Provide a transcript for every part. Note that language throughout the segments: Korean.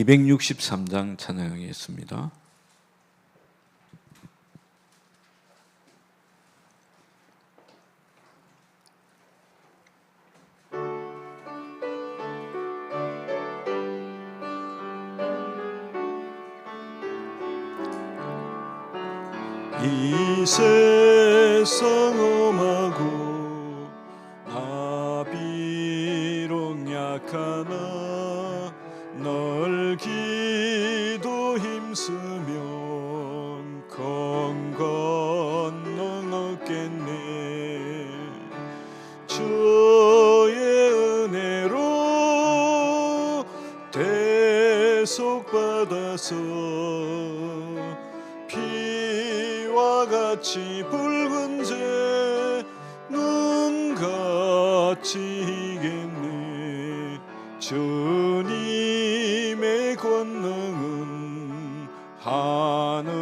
263장 찬양하겠습니다. 이 세상 험하고 나 비록 약하나 널 기도 힘쓰면 강 건너 얻겠네. 주의 은혜로 대속받아서 피와 같이 붉은새 눈같이 이겠네. 주님의 권능은 한없이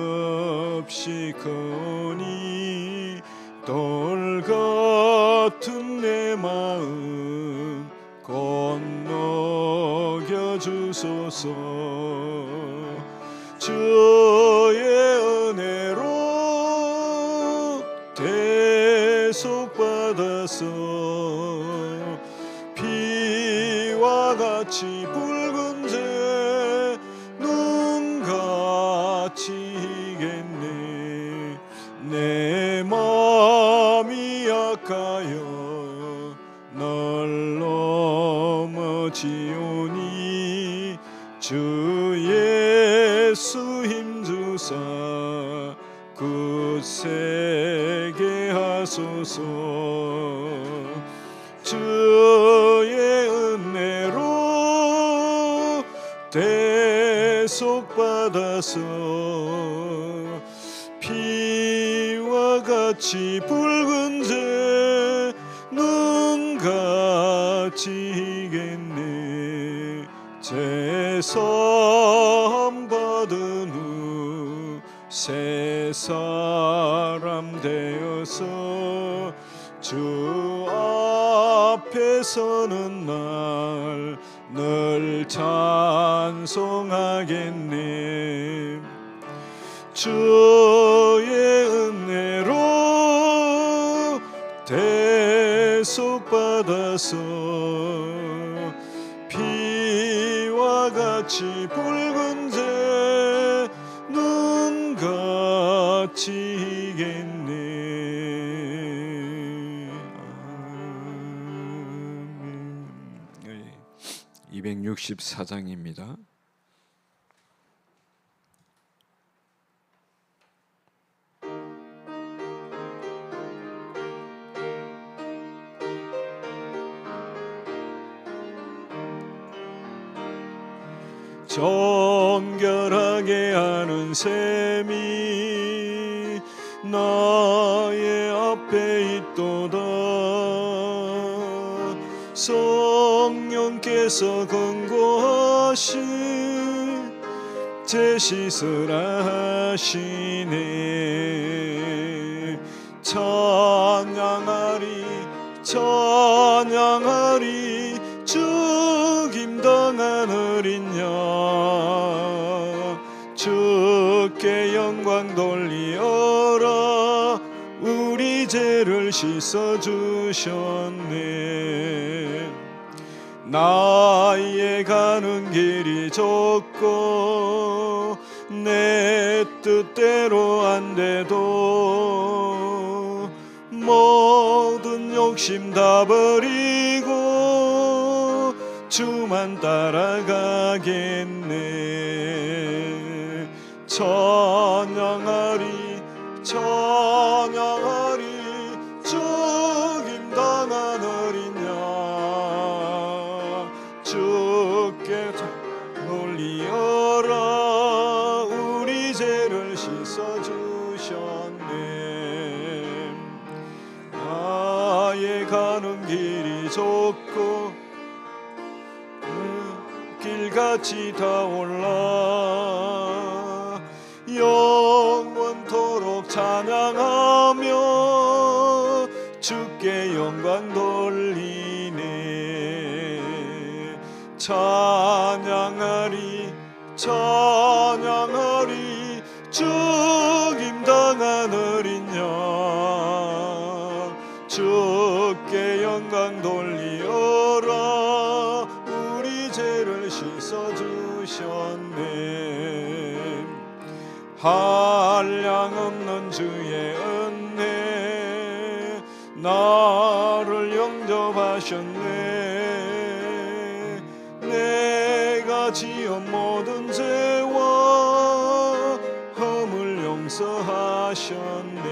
크니 돌 같은 내 마음 건너겨 주소서. 주의 은혜로 대속받아서 피와 같이 붉은새 눈같이 이겠네. 내 마음이 약하여 널 넘어지오니 주 예수 힘주사 굳세게 하소서. 주의 은혜로 대속받아서 피와 같이 붉은새 눈같이 이겠네. 제사함 받은 후 새 사람 되어서 주 앞에 서는 날 늘 찬송하겠네. 주의 은혜로 대속받아서 피와 같이 붉은새 눈같이 이겠네. 264장입니다. 정결하게 하는 셈이 나의 앞에 있도다. 성령께서 권고하신 제시스라 하시네. 찬양하리 찬양하리 죽임당한 어린 양 주께 영광 돌리어라. 우리 죄를 씻어주셨네. 나의 가는 길이 좁고 내 뜻대로 안 돼도 모든 욕심 다 버리고 주만 따라가겠네. 찬양하리 찬양하리 죽임당한 어린 양 주께 놀리어라. 우리 죄를 씻어주셨네. 나의 가는 길이 좁고 길같이 타올라 영원토록 찬양하며 주께 영광 돌리네. 찬양하리 찬양하리 죽임당한 어린 양 주께 영광 돌리어라 우리 죄를 씻어주셨네 한량없는 주의 은혜 나를 영접하셨네 내가 지은 모든 죄와 흠을 용서하셨네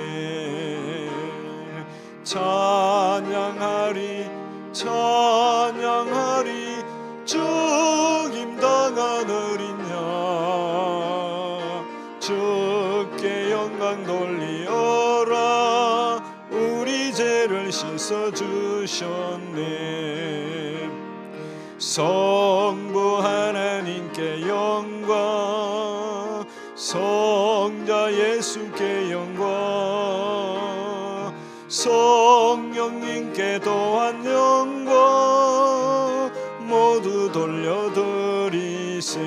찬양하리 찬양하리 죽임당한 어린 양 주께 영광 돌리어라 우리 죄를 씻어주셨네 성부 하나님께 영광 성자 예수께 영광 성령님께 또한 영광 모두 돌려드리세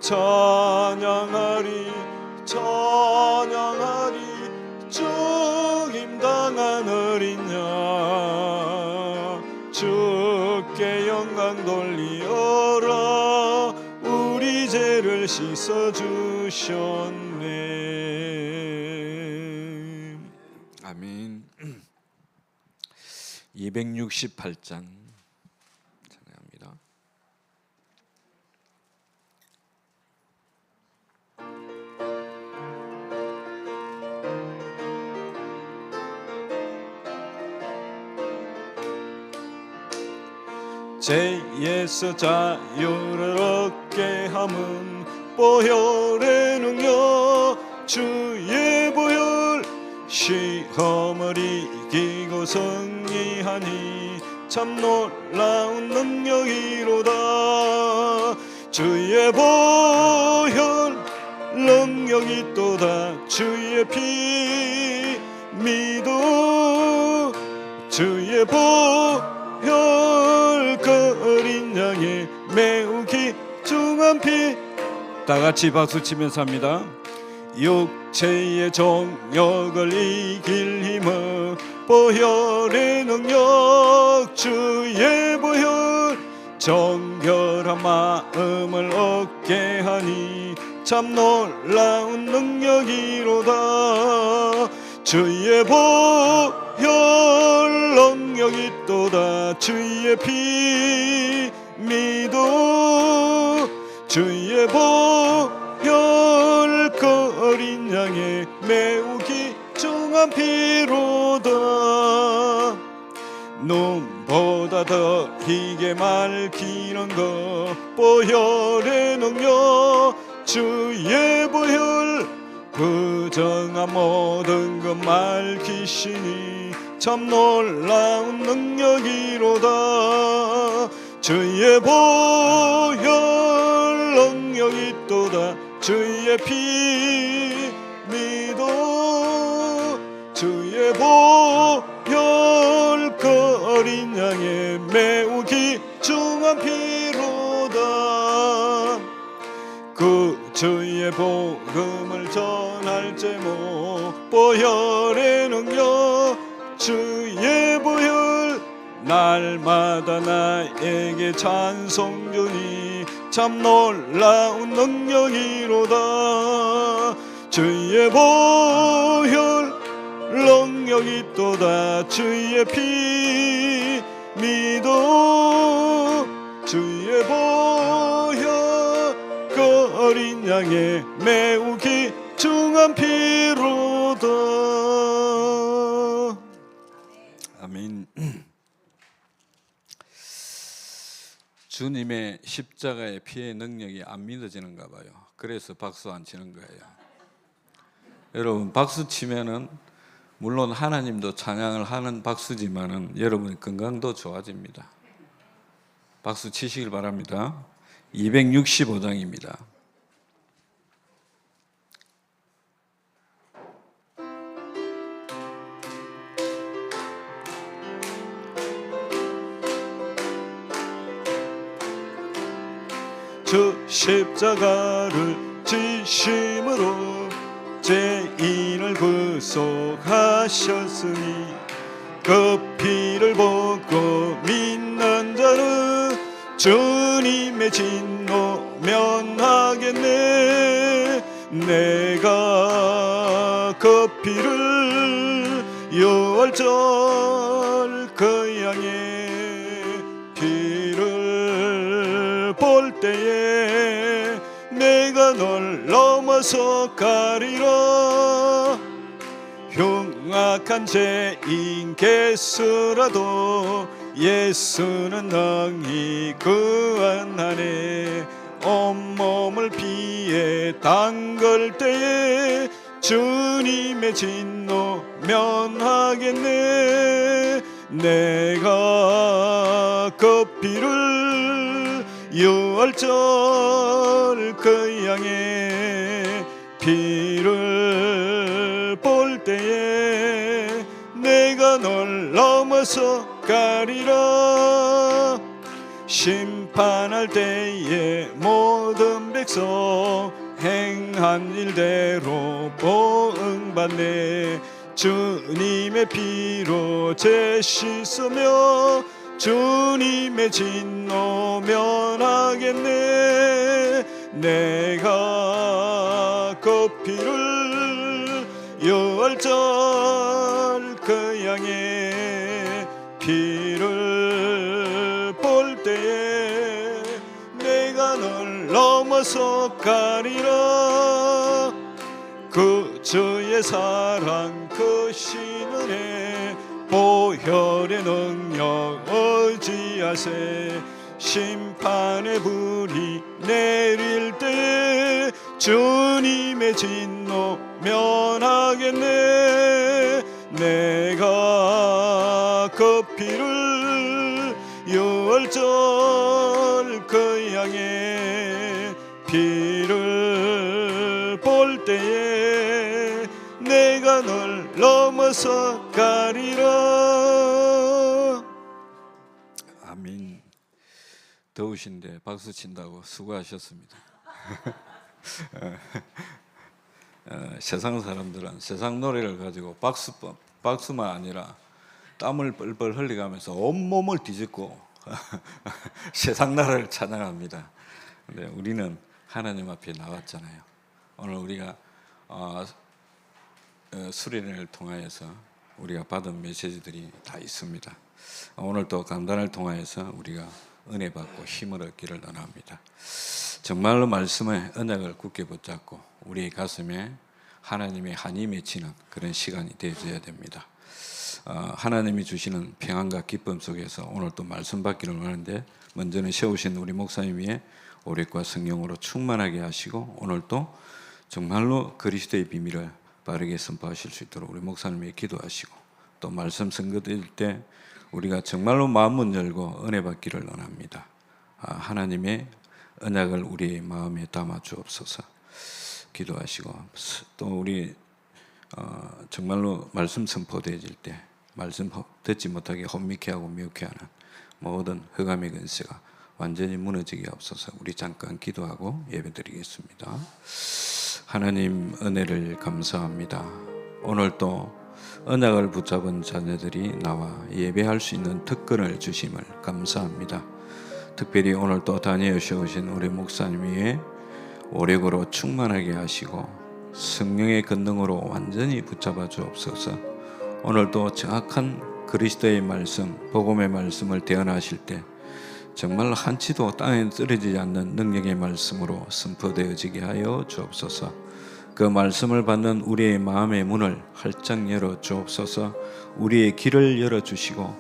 찬양하리 찬양하리 죽임당한 어린 양 주께 영광 돌리어라 우리 죄를 씻어주셨네 아멘 268장 찬양합니다. 죄에서 자유를 얻게 함은 보혈의 능력 주의 보혈 시험을 이기고 승리하니 참 놀라운 능력이로다 주의 보혈 능력이 또다 주의 피 믿어 주의 보혈 그 어린 양의 매우 귀중한 피 다같이 박수치면서 합니다. 육체의 정욕을 이길 힘은 보혈의 능력 주의 보혈 정결한 마음을 얻게 하니 참 놀라운 능력이로다 주의 보혈 능력이 또다 주의 피 믿어 주의 보혈 그 어린 양의 매우 귀중한 피로다 눈보다 더 희게 맑히는 것 보혈의 능력 주의 보혈 부정한 모든 것 맑히시니 참 놀라운 능력이로다 주의 보혈 능력이 또다 주의 피 믿어 주의 보혈 그 어린 양의 매우 귀중한 피로다 그 주의 복음을 전할 제목 보혈의 능력 주의 보혈 날마다 나에게 찬송 주니 참 놀라운 능력이로다 주의 보혈 능력이 또다 주의 피 믿어 주의 보혈 그 어린 양의 매우 귀중한 피로다 아멘. 주님의 십자가의 피의 능력이 안 믿어지는가 봐요. 그래서 박수 안 치는 거예요. 여러분 박수 치면은 물론 하나님도 찬양을 하는 박수지만은 여러분의 건강도 좋아집니다. 박수 치시길 바랍니다. 265장입니다. 저 십자가를 지심으로 죄인을 구속하셨으니 그 피를 보고 믿는 자는 주님의 진노 면하겠네. 내가 그 피를 유월절 그 양의 피를 볼 때에 내가 널 넘어서 가리라. 흉악한 죄인 개수라도 예수는 능히 구원하네. 온몸을 피에 담글 때에 주님의 진노 면하겠네. 내가 그 피를 유월절 그 양의 피를 볼 때에 내가 널 넘어서 가리라. 심판할 때에 모든 백성 행한 일대로 보응받네. 주님의 피로 죄 씻으며 주님의 진노 면하겠네. 내가 그 피를 유월절 그 양의 피를 볼 때에 내가 널 넘어서 가리라. 그 주의 사랑 그 신은혜 보혈의 능력 의지하세. 심판의 불이 내릴 때에 주님의 진노 면하겠네. 내가 그 피를 유월절 그 양의 피를 볼 때에 내가 널 넘어서 가리라. 아멘. 더우신데 박수 친다고 수고하셨습니다. 세상 사람들은 세상 노래를 가지고 박수만 아니라 땀을 뻘뻘 흘려가면서 온몸을 뒤집고 세상 나라를 찬양합니다. 근데 우리는 하나님 앞에 나왔잖아요. 오늘 우리가 수련회를 통하여서 우리가 받은 메시지들이 다 있습니다. 오늘 또 강단을 통하여서 우리가 은혜 받고 힘을 얻기를 원합니다. 정말로 말씀의 언약을 굳게 붙잡고 우리의 가슴에 하나님의 한이 맺히는 그런 시간이 되어야 됩니다. 하나님이 주시는 평안과 기쁨 속에서 오늘 또 말씀 받기를 원하는데, 먼저는 세우신 우리 목사님 위에 오랫과 성령으로 충만하게 하시고 오늘 또 정말로 그리스도의 비밀을 바르게 선포하실 수 있도록 우리 목사님이 기도하시고, 또 말씀 선거될 때 우리가 정말로 마음문 열고 은혜 받기를 원합니다. 하나님의 언약을 우리의 마음에 담아 주옵소서. 기도하시고, 또 우리 정말로 말씀 선포되어질 때 말씀 듣지 못하게 혼미케 하고 미혹해 하는 모든 흑암의 근세가 완전히 무너지게 없어서 우리 잠깐 기도하고 예배드리겠습니다. 하나님 은혜를 감사합니다. 오늘 또 언약을 붙잡은 자녀들이 나와 예배할 수 있는 특권을 주심을 감사합니다. 특별히 오늘 또 다니엘 세우신 우리 목사님 위에 오력으로 충만하게 하시고 성령의 권능으로 완전히 붙잡아 주옵소서. 오늘도 정확한 그리스도의 말씀, 복음의 말씀을 대언하실 때 정말 한치도 땅에 떨어지지 않는 능력의 말씀으로 선포되어지게 하여 주옵소서. 그 말씀을 받는 우리의 마음의 문을 활짝 열어 주옵소서. 우리의 길을 열어주시고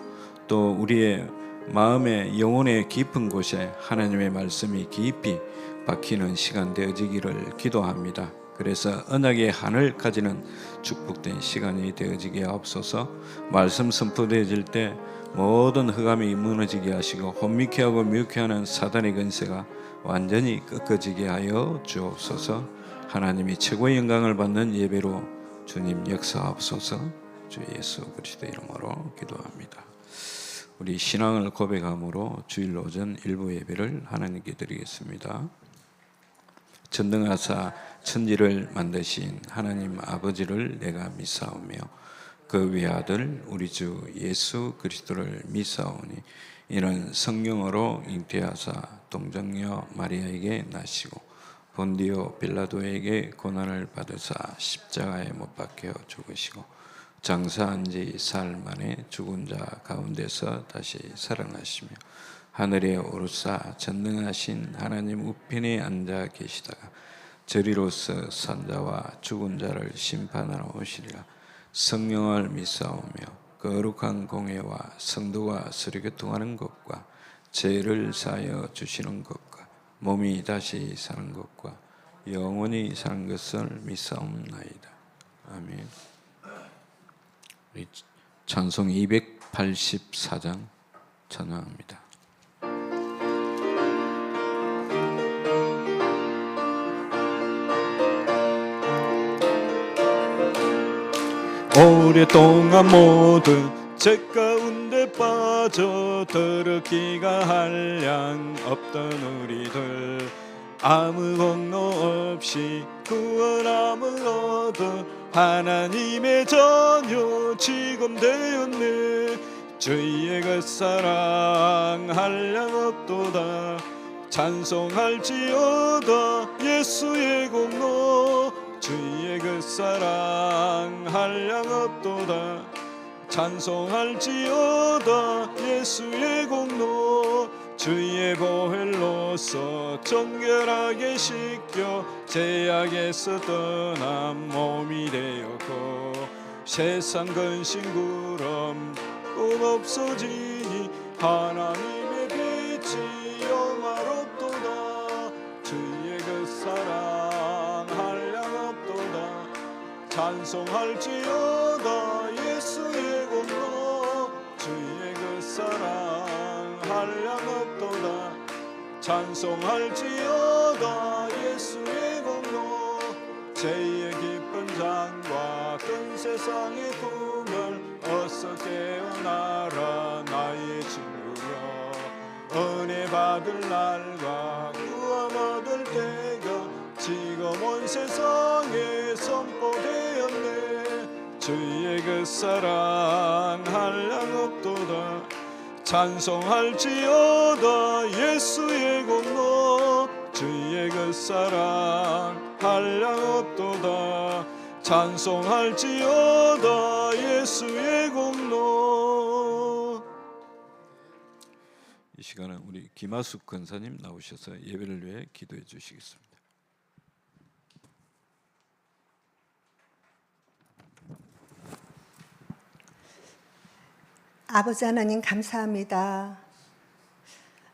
또 우리의 마음의 영혼의 깊은 곳에 하나님의 말씀이 깊이 박히는 시간 되어지기를 기도합니다. 그래서 언약의 한을 가지는 축복된 시간이 되어지게 하옵소서. 말씀 선포되어질 때 모든 흑암이 무너지게 하시고 혼미케 하고 미혹해 하는 사단의 근세가 완전히 꺾어지게 하여 주옵소서. 하나님이 최고의 영광을 받는 예배로 주님 역사하옵소서. 주 예수 그리스도 이름으로 기도합니다. 우리 신앙을 고백함으로 주일 오전 일부 예배를 하나님께 드리겠습니다. 전능하사 천지를 만드신 하나님 아버지를 내가 믿사오며 그 외아들 우리 주 예수 그리스도를 믿사오니 이는 성령으로 잉태하사 동정녀 마리아에게 나시고 본디오 빌라도에게 고난을 받으사 십자가에 못 박혀 죽으시고 장사한 지 사흘 만에 죽은 자 가운데서 다시 살아나시며 하늘에 오르사 전능하신 하나님 우편에 앉아 계시다가 저리로서 산자와 죽은 자를 심판하러 오시리라. 성령을 믿사오며 거룩한 공회와 성도가 서로 교통하는 것과 죄를 사하여 주시는 것과 몸이 다시 사는 것과 영원히 사는 것을 믿사옵나이다. 아멘. 우리 찬송 284장 찬양합니다. 오랫동안 모든 죄 가운데 빠져 더럽기가 한량 없던 우리들 아무 공로 없이 구원함을 얻어 하나님의 자녀 지금 되었네. 주의 그 사랑 한량 없도다. 찬송할지어다 예수의 공로. 주의 그 사랑 한량 없도다. 찬송할지어다 예수의 공로. 주의 보혈로서 정결하게 씻겨 죄악에서 떠난 몸이 되었고 세상 근심구름 꼭 없어지니 하나님의 빛이 영화롭도다. 주의 그 사랑 한량 없도다. 찬송할지어다 예수의 공로. 주의 그 사랑 한량 없도다. 찬송할지어다 예수의 공로. 죄의 깊은 장과 큰 세상의 꿈을 어서 깨어나라 나의 친구여. 은혜 받을 날과 구원 얻을 때가 지금 온 세상에 선포되었네. 주의 그 사랑 한량 없도다. 찬송할지어다 예수의 공로. 주의 그 사랑 한량 없도다. 찬송할지어다 예수의 공로. 이 시간은 우리 김하숙 권사님 나오셔서 예배를 위해 기도해 주시겠습니다. 아버지 하나님 감사합니다.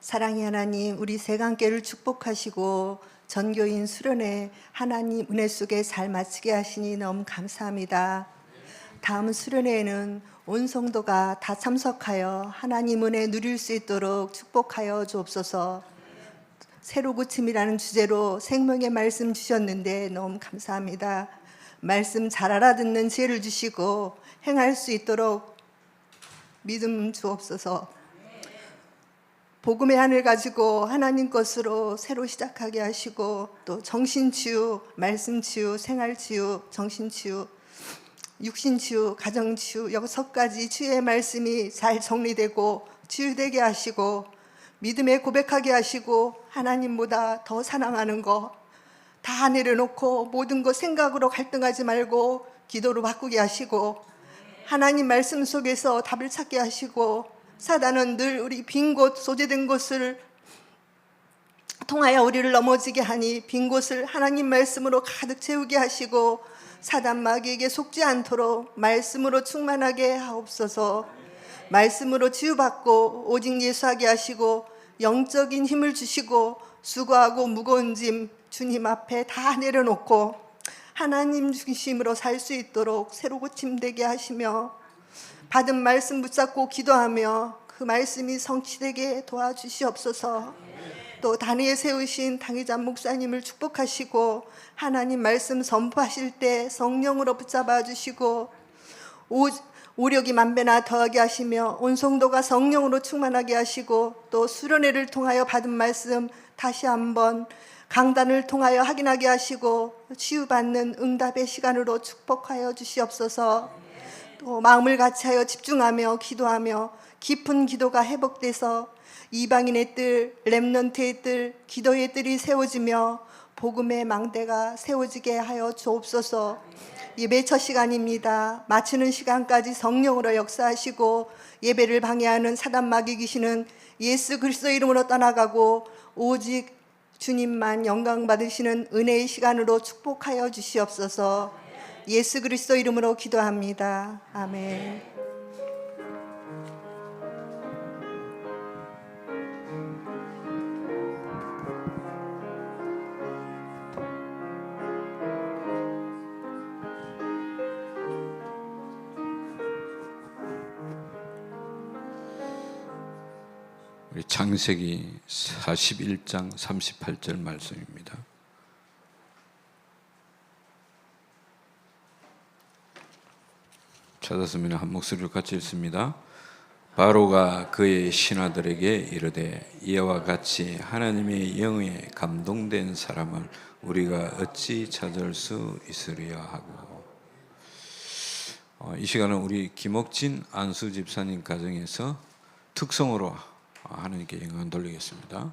사랑의 하나님, 우리 세강교회를 축복하시고 전교인 수련회 하나님 은혜 속에 잘 마치게 하시니 너무 감사합니다. 다음 수련회에는 온 성도가 다 참석하여 하나님 은혜 누릴 수 있도록 축복하여 주옵소서. 새로 고침이라는 주제로 생명의 말씀 주셨는데 너무 감사합니다. 말씀 잘 알아듣는 지혜를 주시고 행할 수 있도록 믿음 주옵소서. 복음의 하늘 가지고 하나님 것으로 새로 시작하게 하시고 또 정신치유, 말씀치유, 생활치유, 정신치유, 육신치유, 가정치유 6가지 치유의 말씀이 잘 정리되고 치유되게 하시고 믿음에 고백하게 하시고 하나님보다 더 사랑하는 거 다 내려놓고 모든 것 생각으로 갈등하지 말고 기도로 바꾸게 하시고 하나님 말씀 속에서 답을 찾게 하시고 사단은 늘 우리 빈 곳, 소재된 곳을 통하여 우리를 넘어지게 하니 빈 곳을 하나님 말씀으로 가득 채우게 하시고 사단 마귀에게 속지 않도록 말씀으로 충만하게 하옵소서. 말씀으로 치유받고 오직 예수하게 하시고 영적인 힘을 주시고 수고하고 무거운 짐 주님 앞에 다 내려놓고 하나님 중심으로 살 수 있도록 새로 고침되게 하시며 받은 말씀 붙잡고 기도하며 그 말씀이 성취되게 도와주시옵소서. 또 단위에 세우신 당의자 목사님을 축복하시고 하나님 말씀 선포하실 때 성령으로 붙잡아 주시고 오력이 만배나 더하게 하시며 온 성도가 성령으로 충만하게 하시고 또 수련회를 통하여 받은 말씀 다시 한번 강단을 통하여 확인하게 하시고 치유받는 응답의 시간으로 축복하여 주시옵소서. 또 마음을 같이하여 집중하며 기도하며 깊은 기도가 회복돼서 이방인의 뜰, 렘넌트의 뜰, 기도의 뜰이 세워지며 복음의 망대가 세워지게 하여 주옵소서. 예배 첫 시간입니다. 마치는 시간까지 성령으로 역사하시고 예배를 방해하는 사단 마귀 귀신은 예수 그리스도 이름으로 떠나가고 오직 주님만 영광 받으시는 은혜의 시간으로 축복하여 주시옵소서. 예수 그리스도 이름으로 기도합니다. 아멘. 우리 창세기 41장 38절 말씀입니다. 찾았으면 한 목소리로 같이 읽습니다. 바로가 그의 신하들에게 이르되 이와 같이 하나님의 영에 감동된 사람을 우리가 어찌 찾을 수 있으리야 하고. 이 시간은 우리 김옥진 안수 집사님 가정에서 특성으로 하나님께 영광 돌리겠습니다.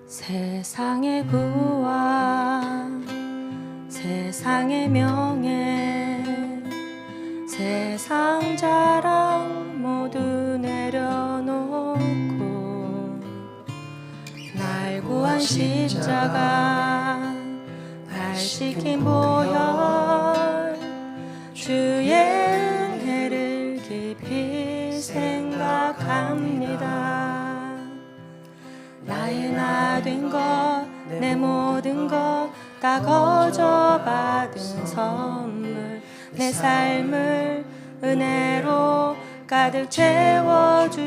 세상의 구원, 세상의 명예, 세상 자랑 모두 내려놓고 날 구한 십자가, 날 시킨 보혈, 주의 은혜를 깊이 생각합니다. 나의 나 된 것, 내 모든 것 다 거저 받은 선물, 내 삶을 은혜로 가득 채워주셨네.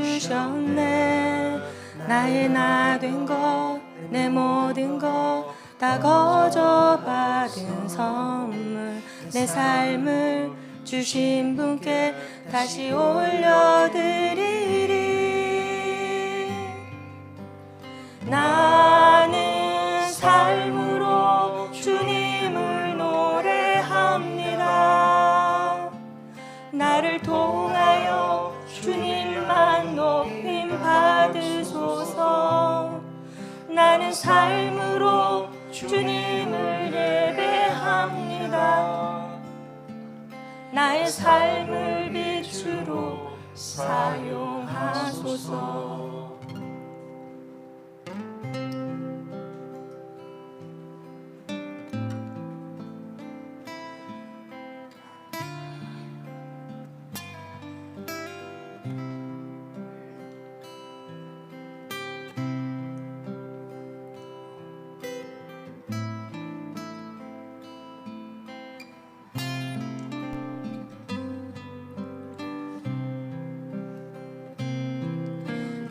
나의 나 된 것, 내 모든 것 다 거저 받은 선물, 내 삶을 주신 분께 다시 올려드리리. 나는 삶으로 주님을 노래합니다. 나를 통하여 주님만 높임 받으소서. 나는 삶으로 주님을 예배합니다. 나의 삶을 빛으로 사용하소서.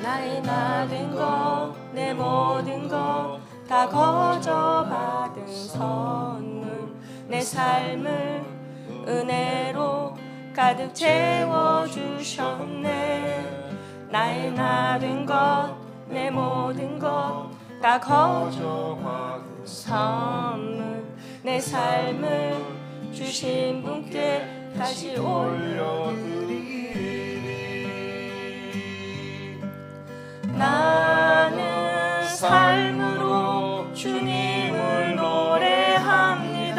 나의 나 된 것, 내 모든 것 다 거저 받은 선물, 내 삶을 은혜로 가득 채워주셨네. 나의 나 된 것, 내 모든 것 다 거저 받은 선물, 내 삶을 주신 분께 다시 올려드리리. 나는 삶으로 주님을 노래합니다.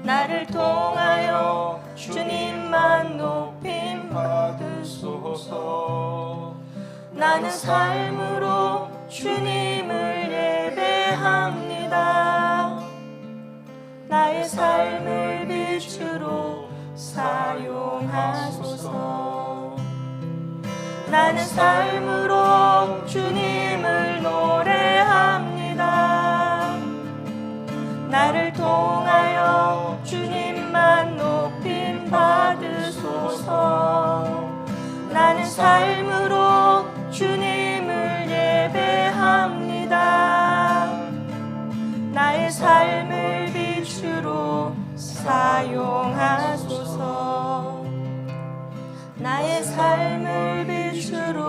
나를 통하여 주님만 높임 받으소서. 나는 삶으로 주님을 예배합니다. 나의 삶을 빛으로 사용하소서. 나는 삶으로 주님을 노래합니다. 나를 통하여 주님만 높임 받으소서. 나는 삶으로 주님을 예배합니다. 나의 삶을 빛으로 사용하소서. 나의 삶을 빛으로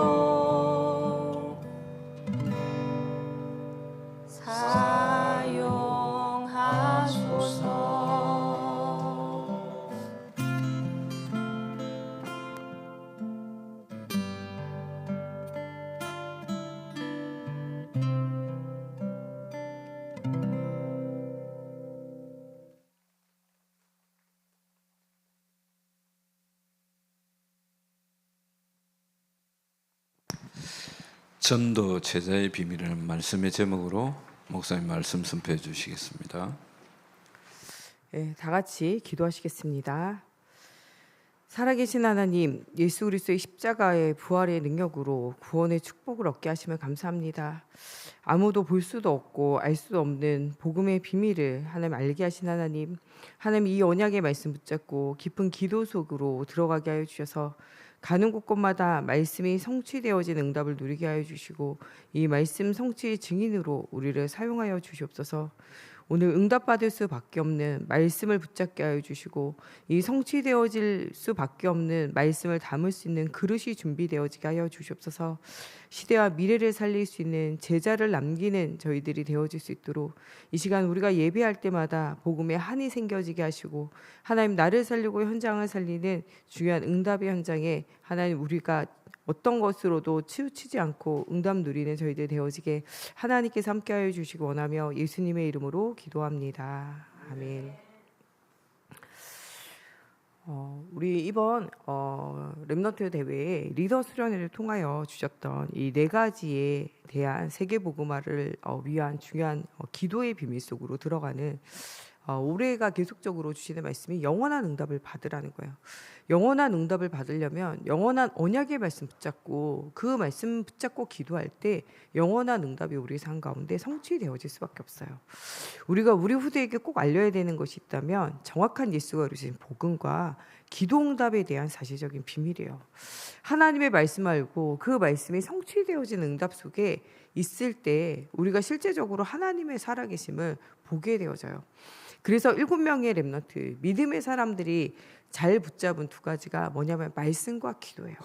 사용하소서. 전도 제자의 비밀이라는 말씀의 제목으로 목사님 말씀 선포해 주시겠습니다. 네, 다 같이 기도하시겠습니다. 살아계신 하나님, 예수 그리스도의 십자가의 부활의 능력으로 구원의 축복을 얻게 하시면 감사합니다. 아무도 볼 수도 없고 알 수도 없는 복음의 비밀을 하나님 알게 하신 하나님, 하나님 이 언약의 말씀 붙잡고 깊은 기도 속으로 들어가게 하여 주셔서 가는 곳곳마다 말씀이 성취되어진 응답을 누리게 하여 주시고 이 말씀 성취의 증인으로 우리를 사용하여 주시옵소서. 오늘 응답받을 수밖에 없는 말씀을 붙잡게 하여 주시고 이 성취되어질 수밖에 없는 말씀을 담을 수 있는 그릇이 준비되어지게 하여 주시옵소서. 시대와 미래를 살릴 수 있는 제자를 남기는 저희들이 되어질 수 있도록 이 시간 우리가 예배할 때마다 복음의 한이 생겨지게 하시고 하나님 나를 살리고 현장을 살리는 중요한 응답의 현장에 하나님 우리가 어떤 것으로도 치우치지 않고 응답 누리는 저희들 되어지게 하나님께서 함께하여 주시기 원하며 예수님의 이름으로 기도합니다. 아멘. 우리 이번 렘넌트 대회에 리더 수련회를 통하여 주셨던 이 네 가지에 대한 세계복음화를 위한 중요한 기도의 비밀 속으로 들어가는 올해가 계속적으로 주시는 말씀이 영원한 응답을 받으라는 거예요. 영원한 응답을 받으려면 영원한 언약의 말씀 붙잡고 그 말씀 붙잡고 기도할 때 영원한 응답이 우리 삶 가운데 성취되어질 수밖에 없어요. 우리가 우리 후대에게 꼭 알려야 되는 것이 있다면 정확한 예수가 이루신 복음과 기도 응답에 대한 사실적인 비밀이에요. 하나님의 말씀 알고 그 말씀이 성취되어진 응답 속에 있을 때 우리가 실제적으로 하나님의 살아계심을 보게 되어져요. 그래서 7명의 렘넌트, 믿음의 사람들이 잘 붙잡은 두 가지가 뭐냐면 말씀과 기도예요.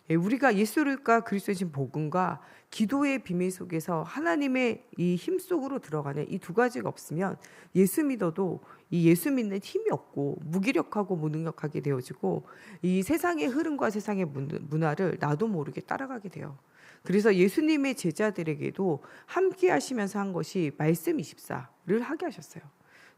우리가 예수를과 그리스도의 복음과 기도의 비밀 속에서 하나님의 이 힘 속으로 들어가는 이 두 가지가 없으면 예수 믿어도 이 예수 믿는 힘이 없고 무기력하고 무능력하게 되어지고 이 세상의 흐름과 세상의 문화를 나도 모르게 따라가게 돼요. 그래서 예수님의 제자들에게도 함께 하시면서 한 것이 말씀 24를 하게 하셨어요.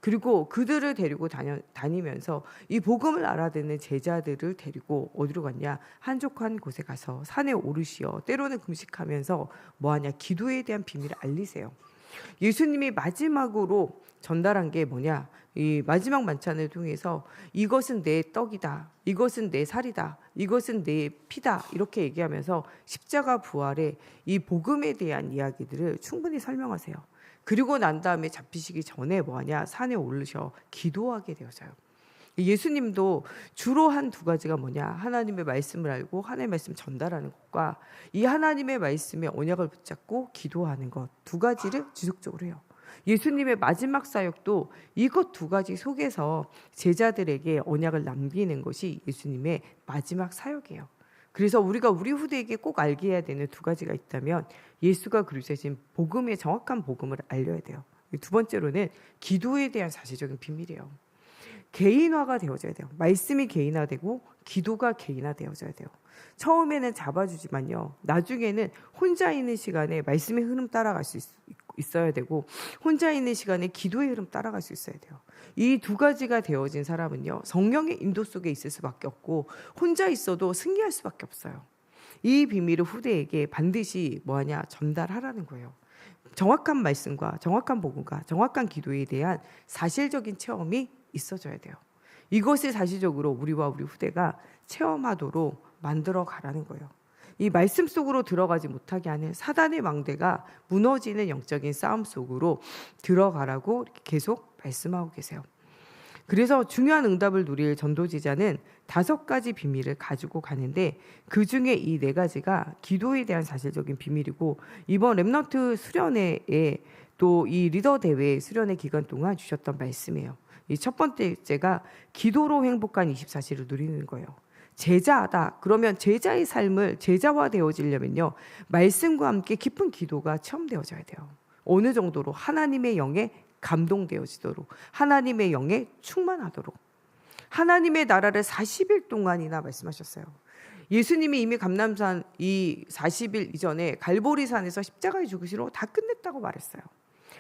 그리고 그들을 데리고 다니면서 이 복음을 알아듣는 제자들을 데리고 어디로 갔냐? 한적한 곳에 가서 산에 오르시어 때로는 금식하면서 뭐하냐? 기도에 대한 비밀을 알리세요. 예수님이 마지막으로 전달한 게 뭐냐? 이 마지막 만찬을 통해서 이것은 내 떡이다, 이것은 내 살이다, 이것은 내 피다 이렇게 얘기하면서 십자가 부활의 이 복음에 대한 이야기들을 충분히 설명하세요. 그리고 난 다음에 잡히시기 전에 뭐하냐? 산에 오르셔 기도하게 되어져요. 예수님도 주로 한 두 가지가 뭐냐? 하나님의 말씀을 알고 하나님의 말씀 전달하는 것과 이 하나님의 말씀의 언약을 붙잡고 기도하는 것 두 가지를 지속적으로 해요. 예수님의 마지막 사역도 이것 두 가지 속에서 제자들에게 언약을 남기는 것이 예수님의 마지막 사역이에요. 그래서 우리가 우리 후대에게 꼭 알게 해야 되는 두 가지가 있다면 예수가 그리스도신 복음의 정확한 복음을 알려야 돼요. 두 번째로는 기도에 대한 사실적인 비밀이에요. 개인화가 되어져야 돼요. 말씀이 개인화되고 기도가 개인화되어져야 돼요. 처음에는 잡아주지만요. 나중에는 혼자 있는 시간에 말씀의 흐름 따라갈 수 있어야 되고 혼자 있는 시간에 기도의 흐름 따라갈 수 있어야 돼요. 이 두 가지가 되어진 사람은요. 성령의 인도 속에 있을 수밖에 없고 혼자 있어도 승리할 수밖에 없어요. 이 비밀을 후대에게 반드시 뭐하냐 전달하라는 거예요. 정확한 말씀과 정확한 복음과 정확한 기도에 대한 사실적인 체험이 있어져야 돼요. 이것을 사실적으로 우리와 우리 후대가 체험하도록 만들어 가라는 거예요. 이 말씀 속으로 들어가지 못하게 하는 사단의 망대가 무너지는 영적인 싸움 속으로 들어가라고 계속 말씀하고 계세요. 그래서 중요한 응답을 누릴 전도지자는 5가지 비밀을 가지고 가는데 그 중에 이 4가지가 기도에 대한 사실적인 비밀이고 이번 렘넌트 수련회에 또 이 리더 대회 수련회 기간 동안 주셨던 말씀이에요. 이 첫 번째가 기도로 행복한 24시를 누리는 거예요. 제자하다. 그러면 제자의 삶을 제자화 되어지려면요. 말씀과 함께 깊은 기도가 체험되어져야 돼요. 어느 정도로 하나님의 영에 감동되어지도록 하나님의 영에 충만하도록 하나님의 나라를 40일 동안이나 말씀하셨어요. 예수님이 이미 감람산 이 40일 이전에 갈보리산에서 십자가에 죽으시러 다 끝냈다고 말했어요.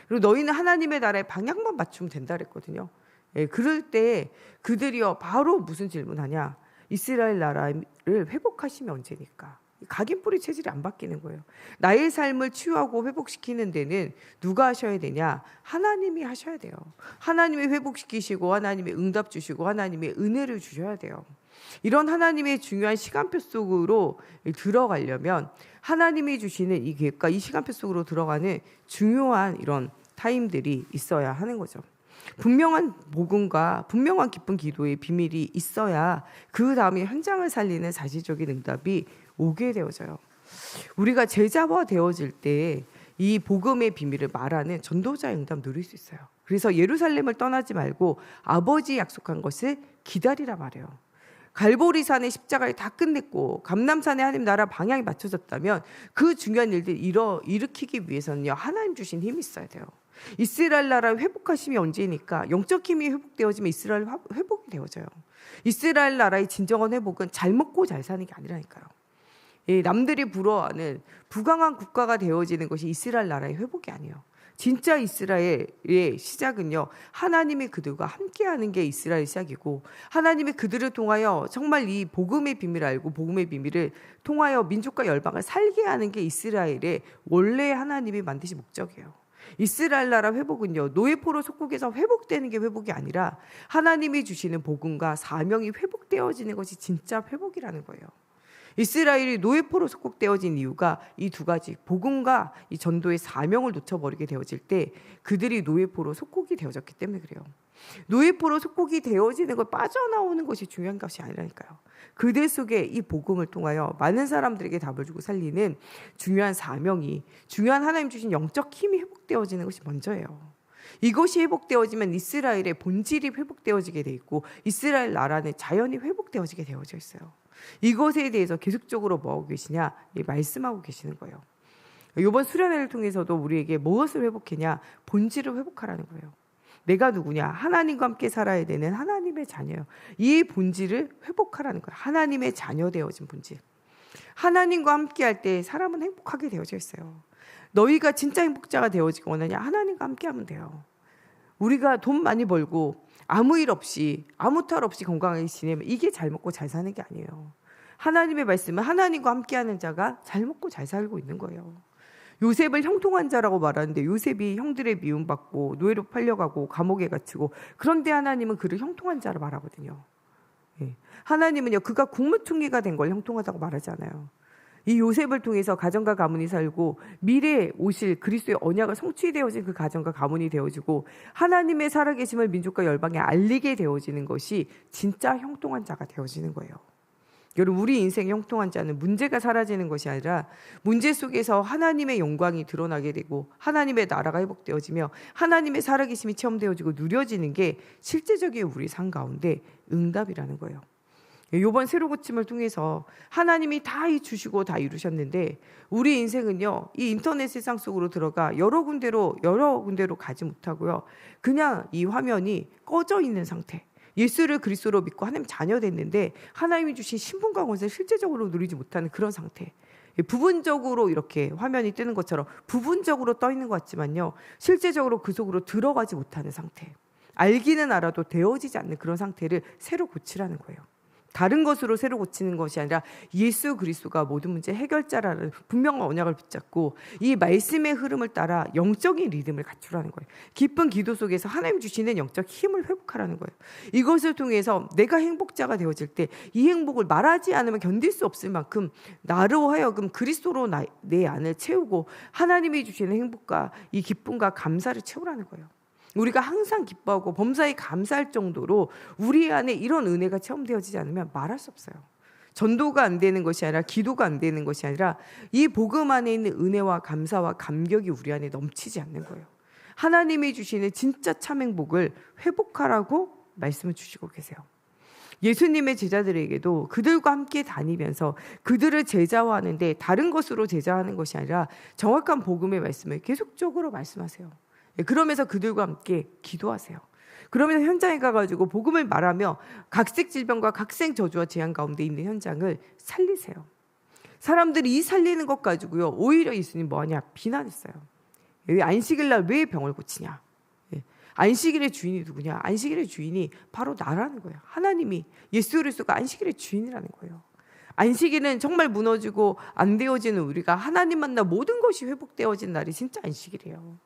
그리고 너희는 하나님의 나라의 방향만 맞추면 된다 그랬거든요. 예, 그럴 때 그들이요 바로 무슨 질문하냐. 이스라엘 나라를 회복하시면 언제니까. 각인뿌리 체질이 안 바뀌는 거예요. 나의 삶을 치유하고 회복시키는 데는 누가 하셔야 되냐? 하나님이 하셔야 돼요. 하나님이 회복시키시고 하나님의 응답 주시고 하나님의 은혜를 주셔야 돼요. 이런 하나님의 중요한 시간표 속으로 들어가려면 하나님이 주시는 이 계획과 이 시간표 속으로 들어가는 중요한 이런 타임들이 있어야 하는 거죠. 분명한 복음과 분명한 깊은 기도의 비밀이 있어야 그 다음에 현장을 살리는 사실적인 응답이 오게 되어져요. 우리가 제자화 되어질 때 이 복음의 비밀을 말하는 전도자의 응답 누릴 수 있어요. 그래서 예루살렘을 떠나지 말고 아버지 약속한 것을 기다리라 말해요. 갈보리산의 십자가를 다 끝냈고 감람산의 하나님 나라 방향이 맞춰졌다면 그 중요한 일들 일으키기 위해서는요 하나님 주신 힘이 있어야 돼요. 이스라엘 나라 회복하심이 언제니까 영적 힘이 회복되어지면 이스라엘 회복이 되어져요. 이스라엘 나라의 진정한 회복은 잘 먹고 잘 사는 게 아니라니까요. 남들이 부러워하는 부강한 국가가 되어지는 것이 이스라엘 나라의 회복이 아니에요. 진짜 이스라엘의 시작은요 하나님이 그들과 함께하는 게 이스라엘 시작이고 하나님이 그들을 통하여 정말 이 복음의 비밀을 알고 복음의 비밀을 통하여 민족과 열방을 살게 하는 게 이스라엘의 원래 하나님이 만드신 목적이에요. 이스라엘 나라 회복은요 노예포로 속국에서 회복되는 게 회복이 아니라 하나님이 주시는 복음과 사명이 회복되어지는 것이 진짜 회복이라는 거예요. 이스라엘이 노예포로 속국되어진 이유가 이 2가지 복음과 이 전도의 사명을 놓쳐버리게 되어질 때 그들이 노예포로 속국이 되어졌기 때문에 그래요. 노예포로 속국이 되어지는 걸 빠져나오는 것이 중요한 것이 아니라니까요. 그들 속에 이 복음을 통하여 많은 사람들에게 답을 주고 살리는 중요한 사명이 중요한 하나님 주신 영적 힘이 회복되어지는 것이 먼저예요. 이것이 회복되어지면 이스라엘의 본질이 회복되어지게 돼 있고 이스라엘 나라는 자연이 회복되어지게 되어져 있어요. 이것에 대해서 계속적으로 뭐하고 계시냐? 말씀하고 계시는 거예요. 이번 수련회를 통해서도 우리에게 무엇을 회복했냐? 본질을 회복하라는 거예요. 내가 누구냐? 하나님과 함께 살아야 되는 하나님의 자녀예요. 이 본질을 회복하라는 거예요. 하나님의 자녀 되어진 본질. 하나님과 함께 할 때 사람은 행복하게 되어져 있어요. 너희가 진짜 행복자가 되어지기 원하냐? 하나님과 함께 하면 돼요. 우리가 돈 많이 벌고 아무 일 없이 아무 탈 없이 건강하게 지내면 이게 잘 먹고 잘 사는 게 아니에요. 하나님의 말씀은 하나님과 함께하는 자가 잘 먹고 잘 살고 있는 거예요. 요셉을 형통한 자라고 말하는데 요셉이 형들의 미움받고 노예로 팔려가고 감옥에 갇히고 그런데 하나님은 그를 형통한 자로 말하거든요. 하나님은요 그가 국무총리가 된 걸 형통하다고 말하지 않아요. 이 요셉을 통해서 가정과 가문이 살고 미래에 오실 그리스도의 언약을 성취되어진 그 가정과 가문이 되어지고 하나님의 살아계심을 민족과 열방에 알리게 되어지는 것이 진짜 형통한 자가 되어지는 거예요. 여러분 우리 인생의 형통한 자는 문제가 사라지는 것이 아니라 문제 속에서 하나님의 영광이 드러나게 되고 하나님의 나라가 회복되어지며 하나님의 살아계심이 체험되어지고 누려지는 게 실제적인 우리 삶 가운데 응답이라는 거예요. 이번 새로 고침을 통해서 하나님이 다 주시고 다 이루셨는데 우리 인생은요 이 인터넷 세상 속으로 들어가 여러 군데로 가지 못하고요 그냥 이 화면이 꺼져 있는 상태. 예수를 그리스도로 믿고 하나님 자녀 됐는데 하나님이 주신 신분과 권세를 실제적으로 누리지 못하는 그런 상태. 부분적으로 이렇게 화면이 뜨는 것처럼 부분적으로 떠 있는 것 같지만요 실제적으로 그 속으로 들어가지 못하는 상태. 알기는 알아도 되어지지 않는 그런 상태를 새로 고치라는 거예요. 다른 것으로 새로 고치는 것이 아니라 예수 그리스도가 모든 문제 해결자라는 분명한 언약을 붙잡고 이 말씀의 흐름을 따라 영적인 리듬을 갖추라는 거예요. 깊은 기도 속에서 하나님 주시는 영적 힘을 회복하라는 거예요. 이것을 통해서 내가 행복자가 되어질 때 이 행복을 말하지 않으면 견딜 수 없을 만큼 나로 하여금 그리스도로 내 안을 채우고 하나님이 주시는 행복과 이 기쁨과 감사를 채우라는 거예요. 우리가 항상 기뻐하고 범사에 감사할 정도로 우리 안에 이런 은혜가 체험되어지지 않으면 말할 수 없어요. 전도가 안 되는 것이 아니라 기도가 안 되는 것이 아니라 이 복음 안에 있는 은혜와 감사와 감격이 우리 안에 넘치지 않는 거예요. 하나님이 주시는 진짜 참 행복을 회복하라고 말씀을 주시고 계세요. 예수님의 제자들에게도 그들과 함께 다니면서 그들을 제자화하는데 다른 것으로 제자하는 것이 아니라 정확한 복음의 말씀을 계속적으로 말씀하세요. 그러면서 그들과 함께 기도하세요. 그러면서 현장에 가가지고 복음을 말하며 각색 질병과 각색 저주와 재앙 가운데 있는 현장을 살리세요. 사람들이 이 살리는 것 가지고요, 오히려 예수님 뭐하냐 비난했어요. 안식일 날 왜 병을 고치냐? 안식일의 주인이 누구냐? 안식일의 주인이 바로 나라는 거예요. 하나님이, 예수 그리스도가 안식일의 주인이라는 거예요. 안식일은 정말 무너지고 안 되어지는 우리가 하나님 만나 모든 것이 회복되어진 날이 진짜 안식일이에요.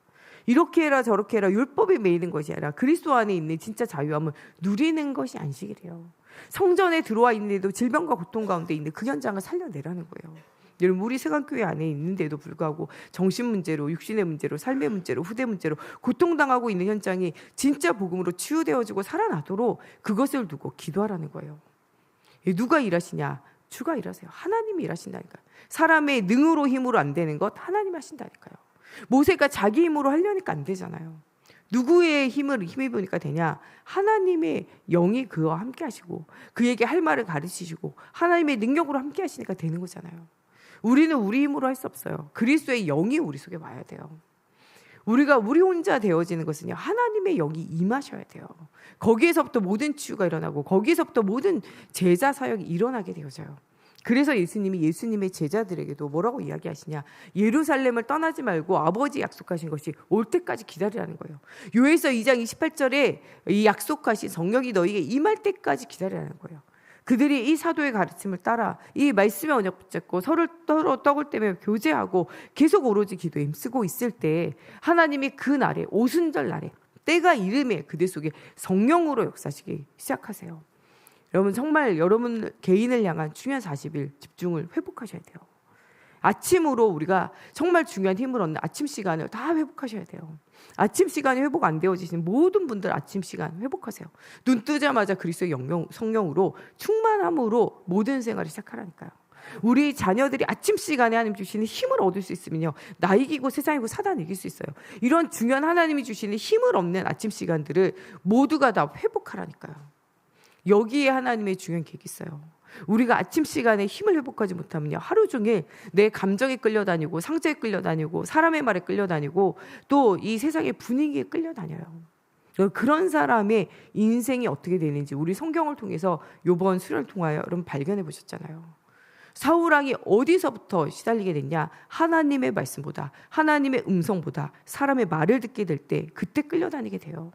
이렇게 해라 저렇게 해라 율법에 매이는 것이 아니라 그리스도 안에 있는 진짜 자유함을 누리는 것이 안식일이에요. 성전에 들어와 있는데도 질병과 고통 가운데 있는 그 현장을 살려내라는 거예요. 여러분, 우리 세강교회 안에 있는데도 불구하고 정신 문제로, 육신의 문제로, 삶의 문제로, 후대 문제로 고통당하고 있는 현장이 진짜 복음으로 치유되어지고 살아나도록 그것을 두고 기도하라는 거예요. 누가 일하시냐? 주가 일하세요. 하나님이 일하신다니까요. 사람의 능으로 힘으로 안 되는 것 하나님 하신다니까요. 모세가 자기 힘으로 하려니까 안 되잖아요. 누구의 힘입으니까 되냐? 하나님의 영이 그와 함께 하시고 그에게 할 말을 가르치시고 하나님의 능력으로 함께 하시니까 되는 거잖아요. 우리는 우리 힘으로 할 수 없어요. 그리스도의 영이 우리 속에 와야 돼요. 우리 혼자 되어지는 것은요, 하나님의 영이 임하셔야 돼요. 거기에서부터 모든 치유가 일어나고 거기에서부터 모든 제자 사역이 일어나게 되어져요. 그래서 예수님이 예수님의 제자들에게도 뭐라고 이야기하시냐? 예루살렘을 떠나지 말고 아버지 약속하신 것이 올 때까지 기다리라는 거예요. 요에서 2장 28절에 이 약속하신 성령이 너희에게 임할 때까지 기다리라는 거예요. 그들이 이 사도의 가르침을 따라 이 말씀의 언약 붙잡고 서로 떡을 떼며 교제하고 계속 오로지 기도에 힘쓰고 있을 때 하나님이 그 날에 오순절 날에 때가 이름에 그들 속에 성령으로 역사하시기 시작하세요. 여러분, 정말 여러분 개인을 향한 중요한 40일 집중을 회복하셔야 돼요. 아침으로 우리가 정말 중요한 힘을 얻는 아침 시간을 다 회복하셔야 돼요. 아침 시간이 회복 안 되어지신 모든 분들 아침 시간 회복하세요. 눈 뜨자마자 그리스도의 성령으로 충만함으로 모든 생활을 시작하라니까요. 우리 자녀들이 아침 시간에 하나님 주시는 힘을 얻을 수 있으면요, 나 이기고 세상 이기고 사단 이길 수 있어요. 이런 중요한 하나님이 주시는 힘을 얻는 아침 시간들을 모두가 다 회복하라니까요. 여기에 하나님의 중요한 계획이 있어요. 우리가 아침 시간에 힘을 회복하지 못하면요, 하루 종일 내 감정에 끌려다니고 상처에 끌려다니고 사람의 말에 끌려다니고 또 이 세상의 분위기에 끌려다녀요. 그런 사람의 인생이 어떻게 되는지 우리 성경을 통해서 이번 수련을 통하여 여러분 발견해 보셨잖아요. 사울왕이 어디서부터 시달리게 됐냐? 하나님의 말씀보다, 하나님의 음성보다 사람의 말을 듣게 될 때 그때 끌려다니게 돼요.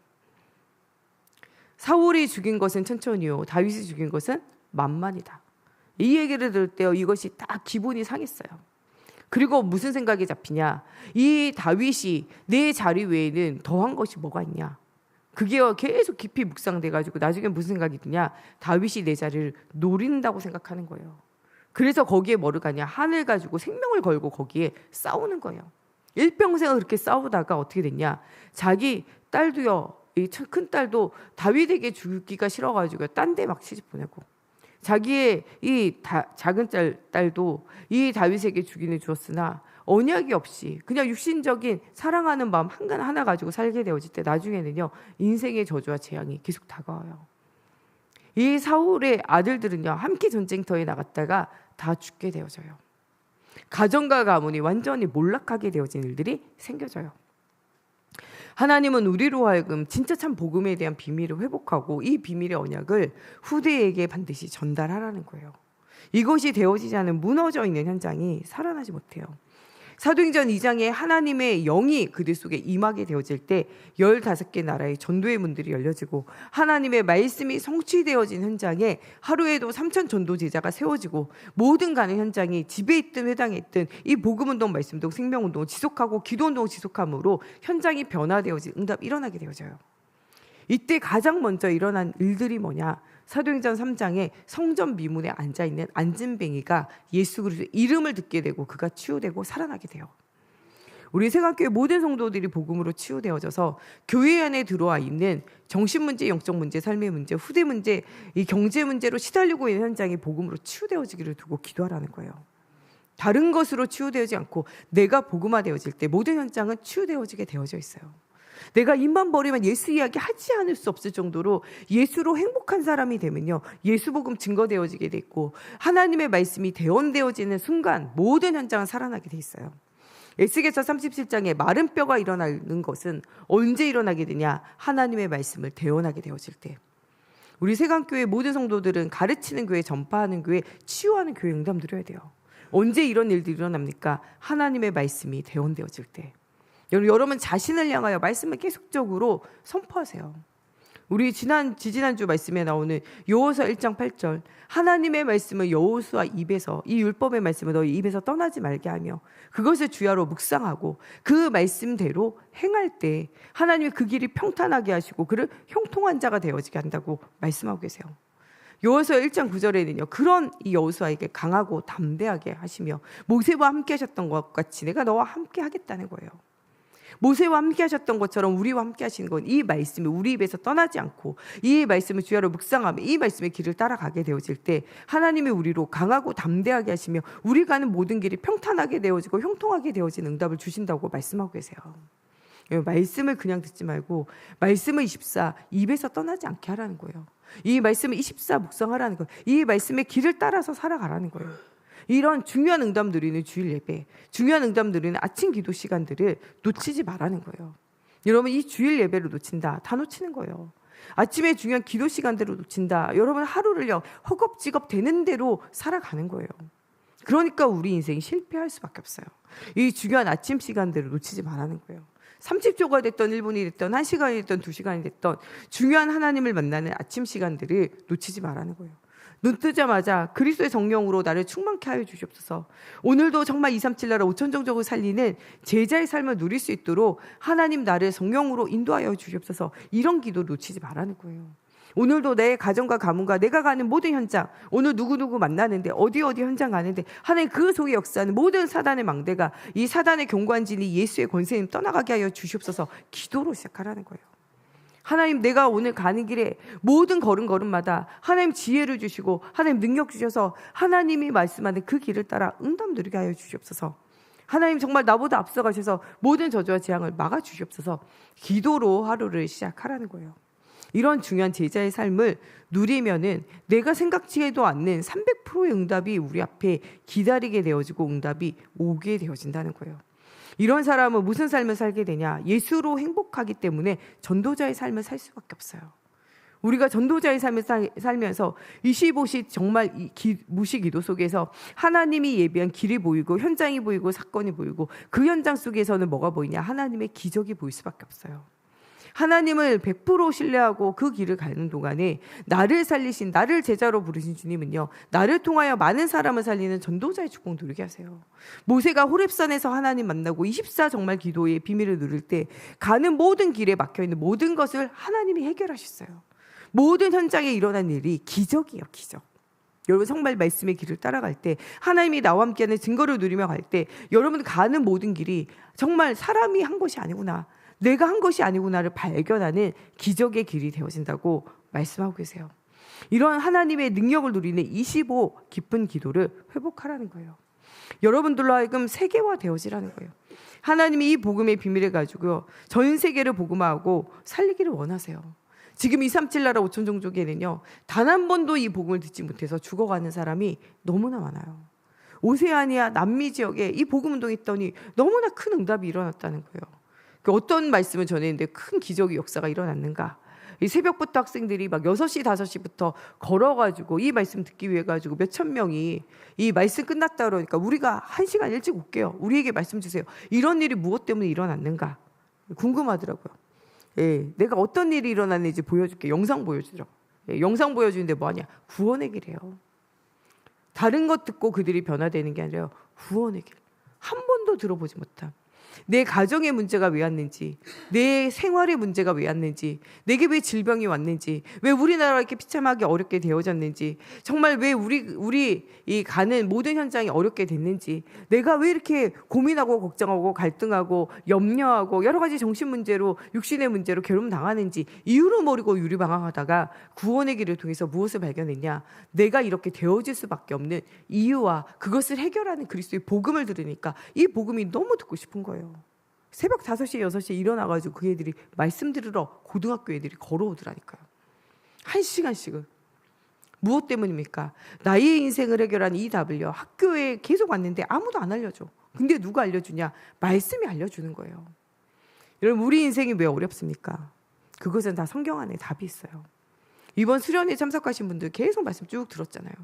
사울이 죽인 것은 천천히요, 다윗이 죽인 것은 만만이다. 이 얘기를 들을 때 이것이 딱 기분이 상했어요. 그리고 무슨 생각이 잡히냐? 이 다윗이 내 자리 외에는 더한 것이 뭐가 있냐? 그게 계속 깊이 묵상돼가지고 나중에 무슨 생각이 드냐? 다윗이 내 자리를 노린다고 생각하는 거예요. 그래서 거기에 뭐를 가냐? 한을 가지고 생명을 걸고 거기에 싸우는 거예요. 일평생을 그렇게 싸우다가 어떻게 됐냐? 자기 딸도요, 이 큰 딸도 다윗에게 주기가 싫어가지고 딴 데 막 시집 보내고, 자기의 이 작은 딸도 이 다윗에게 주기는 주었으나 언약이 없이 그냥 육신적인 사랑하는 마음 하나 가지고 살게 되어질 때 나중에는요, 인생의 저주와 재앙이 계속 다가와요. 이 사울의 아들들은요, 함께 전쟁터에 나갔다가 다 죽게 되어져요. 가정과 가문이 완전히 몰락하게 되어진 일들이 생겨져요. 하나님은 우리로 하여금 진짜 참 복음에 대한 비밀을 회복하고 이 비밀의 언약을 후대에게 반드시 전달하라는 거예요. 이것이 되어지지 않은 무너져 있는 현장이 살아나지 못해요. 사도행전 2장에 하나님의 영이 그들 속에 임하게 되어질 때 15개 나라의 전도의 문들이 열려지고 하나님의 말씀이 성취되어진 현장에 하루에도 3,000 전도 제자가 세워지고 모든 가는 현장이 집에 있든 회당에 있든 이 복음운동, 말씀운동, 생명운동을 지속하고 기도운동을 지속함으로 현장이 변화되어진 응답이 일어나게 되어져요. 이때 가장 먼저 일어난 일들이 뭐냐? 사도행전 3장에 성전 미문에 앉아있는 안진뱅이가 예수 그리스도의 이름을 듣게 되고 그가 치유되고 살아나게 돼요. 우리 세관교회 모든 성도들이 복음으로 치유되어져서 교회 안에 들어와 있는 정신문제, 영적 문제, 삶의 문제, 후대 문제, 이 경제 문제로 시달리고 있는 현장이 복음으로 치유되어지기를 두고 기도하라는 거예요. 다른 것으로 치유되어지지 않고 내가 복음화되어질 때 모든 현장은 치유되어지게 되어져 있어요. 내가 입만 버리면 예수 이야기 하지 않을 수 없을 정도로 예수로 행복한 사람이 되면요, 예수 복음 증거되어지게 돼 있고 하나님의 말씀이 대언되어지는 순간 모든 현장은 살아나게 돼 있어요. 에스겔서 37장에 마른 뼈가 일어나는 것은 언제 일어나게 되냐? 하나님의 말씀을 대언하게 되어질 때. 우리 세관교회 모든 성도들은 가르치는 교회, 전파하는 교회, 치유하는 교회 응답 누려야 돼요. 언제 이런 일들이 일어납니까? 하나님의 말씀이 대언되어질 때. 여러분 자신을 향하여 말씀을 계속적으로 선포하세요. 우리 지지난주 말씀에 나오는 여호수아 1장 8절, 하나님의 말씀을 여호수아 입에서, 이 율법의 말씀을 너희 입에서 떠나지 말게 하며 그것을 주야로 묵상하고 그 말씀대로 행할 때 하나님이 그 길이 평탄하게 하시고 그를 형통한 자가 되어지게 한다고 말씀하고 계세요. 여호수아 1장 9절에는요, 그런 이 여호수아에게 강하고 담대하게 하시며 모세와 함께 하셨던 것 같이 내가 너와 함께 하겠다는 거예요. 모세와 함께 하셨던 것처럼 우리와 함께 하시는 건 이 말씀이 우리 입에서 떠나지 않고 이 말씀을 주야로 묵상하며 이 말씀의 길을 따라가게 되어질 때 하나님이 우리로 강하고 담대하게 하시며 우리 가는 모든 길이 평탄하게 되어지고 형통하게 되어진 응답을 주신다고 말씀하고 계세요. 말씀을 그냥 듣지 말고 말씀을 24 입에서 떠나지 않게 하라는 거예요. 이 말씀을 24 묵상하라는 거예요. 이 말씀의 길을 따라서 살아가라는 거예요. 이런 중요한 응답 누리는 주일 예배, 중요한 응답 누리는 아침 기도 시간들을 놓치지 말라는 거예요. 여러분 이 주일 예배를 놓친다, 다 놓치는 거예요. 아침에 중요한 기도 시간들을 놓친다, 여러분 하루를요 허겁지겁 되는 대로 살아가는 거예요. 그러니까 우리 인생이 실패할 수밖에 없어요. 이 중요한 아침 시간들을 놓치지 말라는 거예요. 30초가 됐던 1분이 됐던 1시간이 됐던 2시간이 됐던 중요한 하나님을 만나는 아침 시간들을 놓치지 말라는 거예요. 눈 뜨자마자 그리스도의 성령으로 나를 충만케 하여 주시옵소서. 오늘도 정말 237 나라 5천정적으로 살리는 제자의 삶을 누릴 수 있도록 하나님 나를 성령으로 인도하여 주시옵소서. 이런 기도 놓치지 말라는 거예요. 오늘도 내 가정과 가문과 내가 가는 모든 현장, 오늘 누구누구 만나는데 어디 현장 가는데 하나님 그 속에 역사하는 모든 사단의 망대가 이 사단의 경관진이 예수의 권세님 떠나가게 하여 주시옵소서. 기도로 시작하라는 거예요. 하나님 내가 오늘 가는 길에 모든 걸음걸음마다 하나님 지혜를 주시고 하나님 능력 주셔서 하나님이 말씀하는 그 길을 따라 응답 누리게 하여 주시옵소서. 하나님 정말 나보다 앞서가셔서 모든 저주와 재앙을 막아주시옵소서. 기도로 하루를 시작하라는 거예요. 이런 중요한 제자의 삶을 누리면은 내가 생각지에도 않는 300%의 응답이 우리 앞에 기다리게 되어지고 응답이 오게 되어진다는 거예요. 이런 사람은 무슨 삶을 살게 되냐? 예수로 행복하기 때문에 전도자의 삶을 살 수밖에 없어요. 우리가 전도자의 삶을 살면서 25시 정말 무시기도 속에서 하나님이 예비한 길이 보이고 현장이 보이고 사건이 보이고 그 현장 속에서는 뭐가 보이냐? 하나님의 기적이 보일 수밖에 없어요. 하나님을 100% 신뢰하고 그 길을 가는 동안에 나를 살리신, 나를 제자로 부르신 주님은요, 나를 통하여 많은 사람을 살리는 전도자의 축복 누리게 하세요. 모세가 호렙산에서 하나님 만나고 24 정말 기도의 비밀을 누릴 때 가는 모든 길에 막혀있는 모든 것을 하나님이 해결하셨어요. 모든 현장에 일어난 일이 기적이에요, 기적. 여러분 정말 말씀의 길을 따라갈 때 하나님이 나와 함께하는 증거를 누리며 갈 때 여러분 가는 모든 길이 정말 사람이 한 것이 아니구나, 내가 한 것이 아니구나를 발견하는 기적의 길이 되어진다고 말씀하고 계세요. 이런 하나님의 능력을 누리는 25 깊은 기도를 회복하라는 거예요. 여러분들로 하여금 세계화 되어지라는 거예요. 하나님이 이 복음의 비밀을 가지고 전 세계를 복음화하고 살리기를 원하세요. 지금 237 나라 5천 종족에는요, 단 한 번도 이 복음을 듣지 못해서 죽어가는 사람이 너무나 많아요. 오세아니아 남미 지역에 이 복음 운동이 있더니 너무나 큰 응답이 일어났다는 거예요. 어떤 말씀을 전했는데 큰 기적의 역사가 일어났는가? 이 새벽부터 학생들이 막 6시, 5시부터 걸어가지고 이 말씀 듣기 위해 가지고 몇천 명이 이 말씀 끝났다 그러니까 우리가 1시간 일찍 올게요. 우리에게 말씀 주세요. 이런 일이 무엇 때문에 일어났는가 궁금하더라고요. 예, 내가 어떤 일이 일어났는지 보여줄게. 영상 보여주더라고요. 예, 영상 보여주는데 뭐하냐? 구원의 길이에요. 다른 것 듣고 그들이 변화되는 게 아니라 구원의 길. 한 번도 들어보지 못한 내 가정의 문제가 왜 왔는지, 내 생활의 문제가 왜 왔는지, 내게 왜 질병이 왔는지, 왜 우리나라가 이렇게 비참하게 어렵게 되어졌는지, 정말 왜 우리 이 가는 모든 현장이 어렵게 됐는지, 내가 왜 이렇게 고민하고 걱정하고 갈등하고 염려하고 여러 가지 정신 문제로 육신의 문제로 괴로움 당하는지 이유를 모르고 유리방황하다가 구원의 길을 통해서 무엇을 발견했냐? 내가 이렇게 되어질 수밖에 없는 이유와 그것을 해결하는 그리스도의 복음을 들으니까 이 복음이 너무 듣고 싶은 거예요. 새벽 5시, 6시에 일어나가지고 그 애들이 말씀 들으러 고등학교 애들이 걸어오더라니까요. 1시간씩은. 무엇 때문입니까? 나의 인생을 해결한 이 답을요, 학교에 계속 왔는데 아무도 안 알려줘. 근데 누가 알려주냐? 말씀이 알려주는 거예요. 여러분, 우리 인생이 왜 어렵습니까? 그것은 다 성경 안에 답이 있어요. 이번 수련회 참석하신 분들 계속 말씀 쭉 들었잖아요.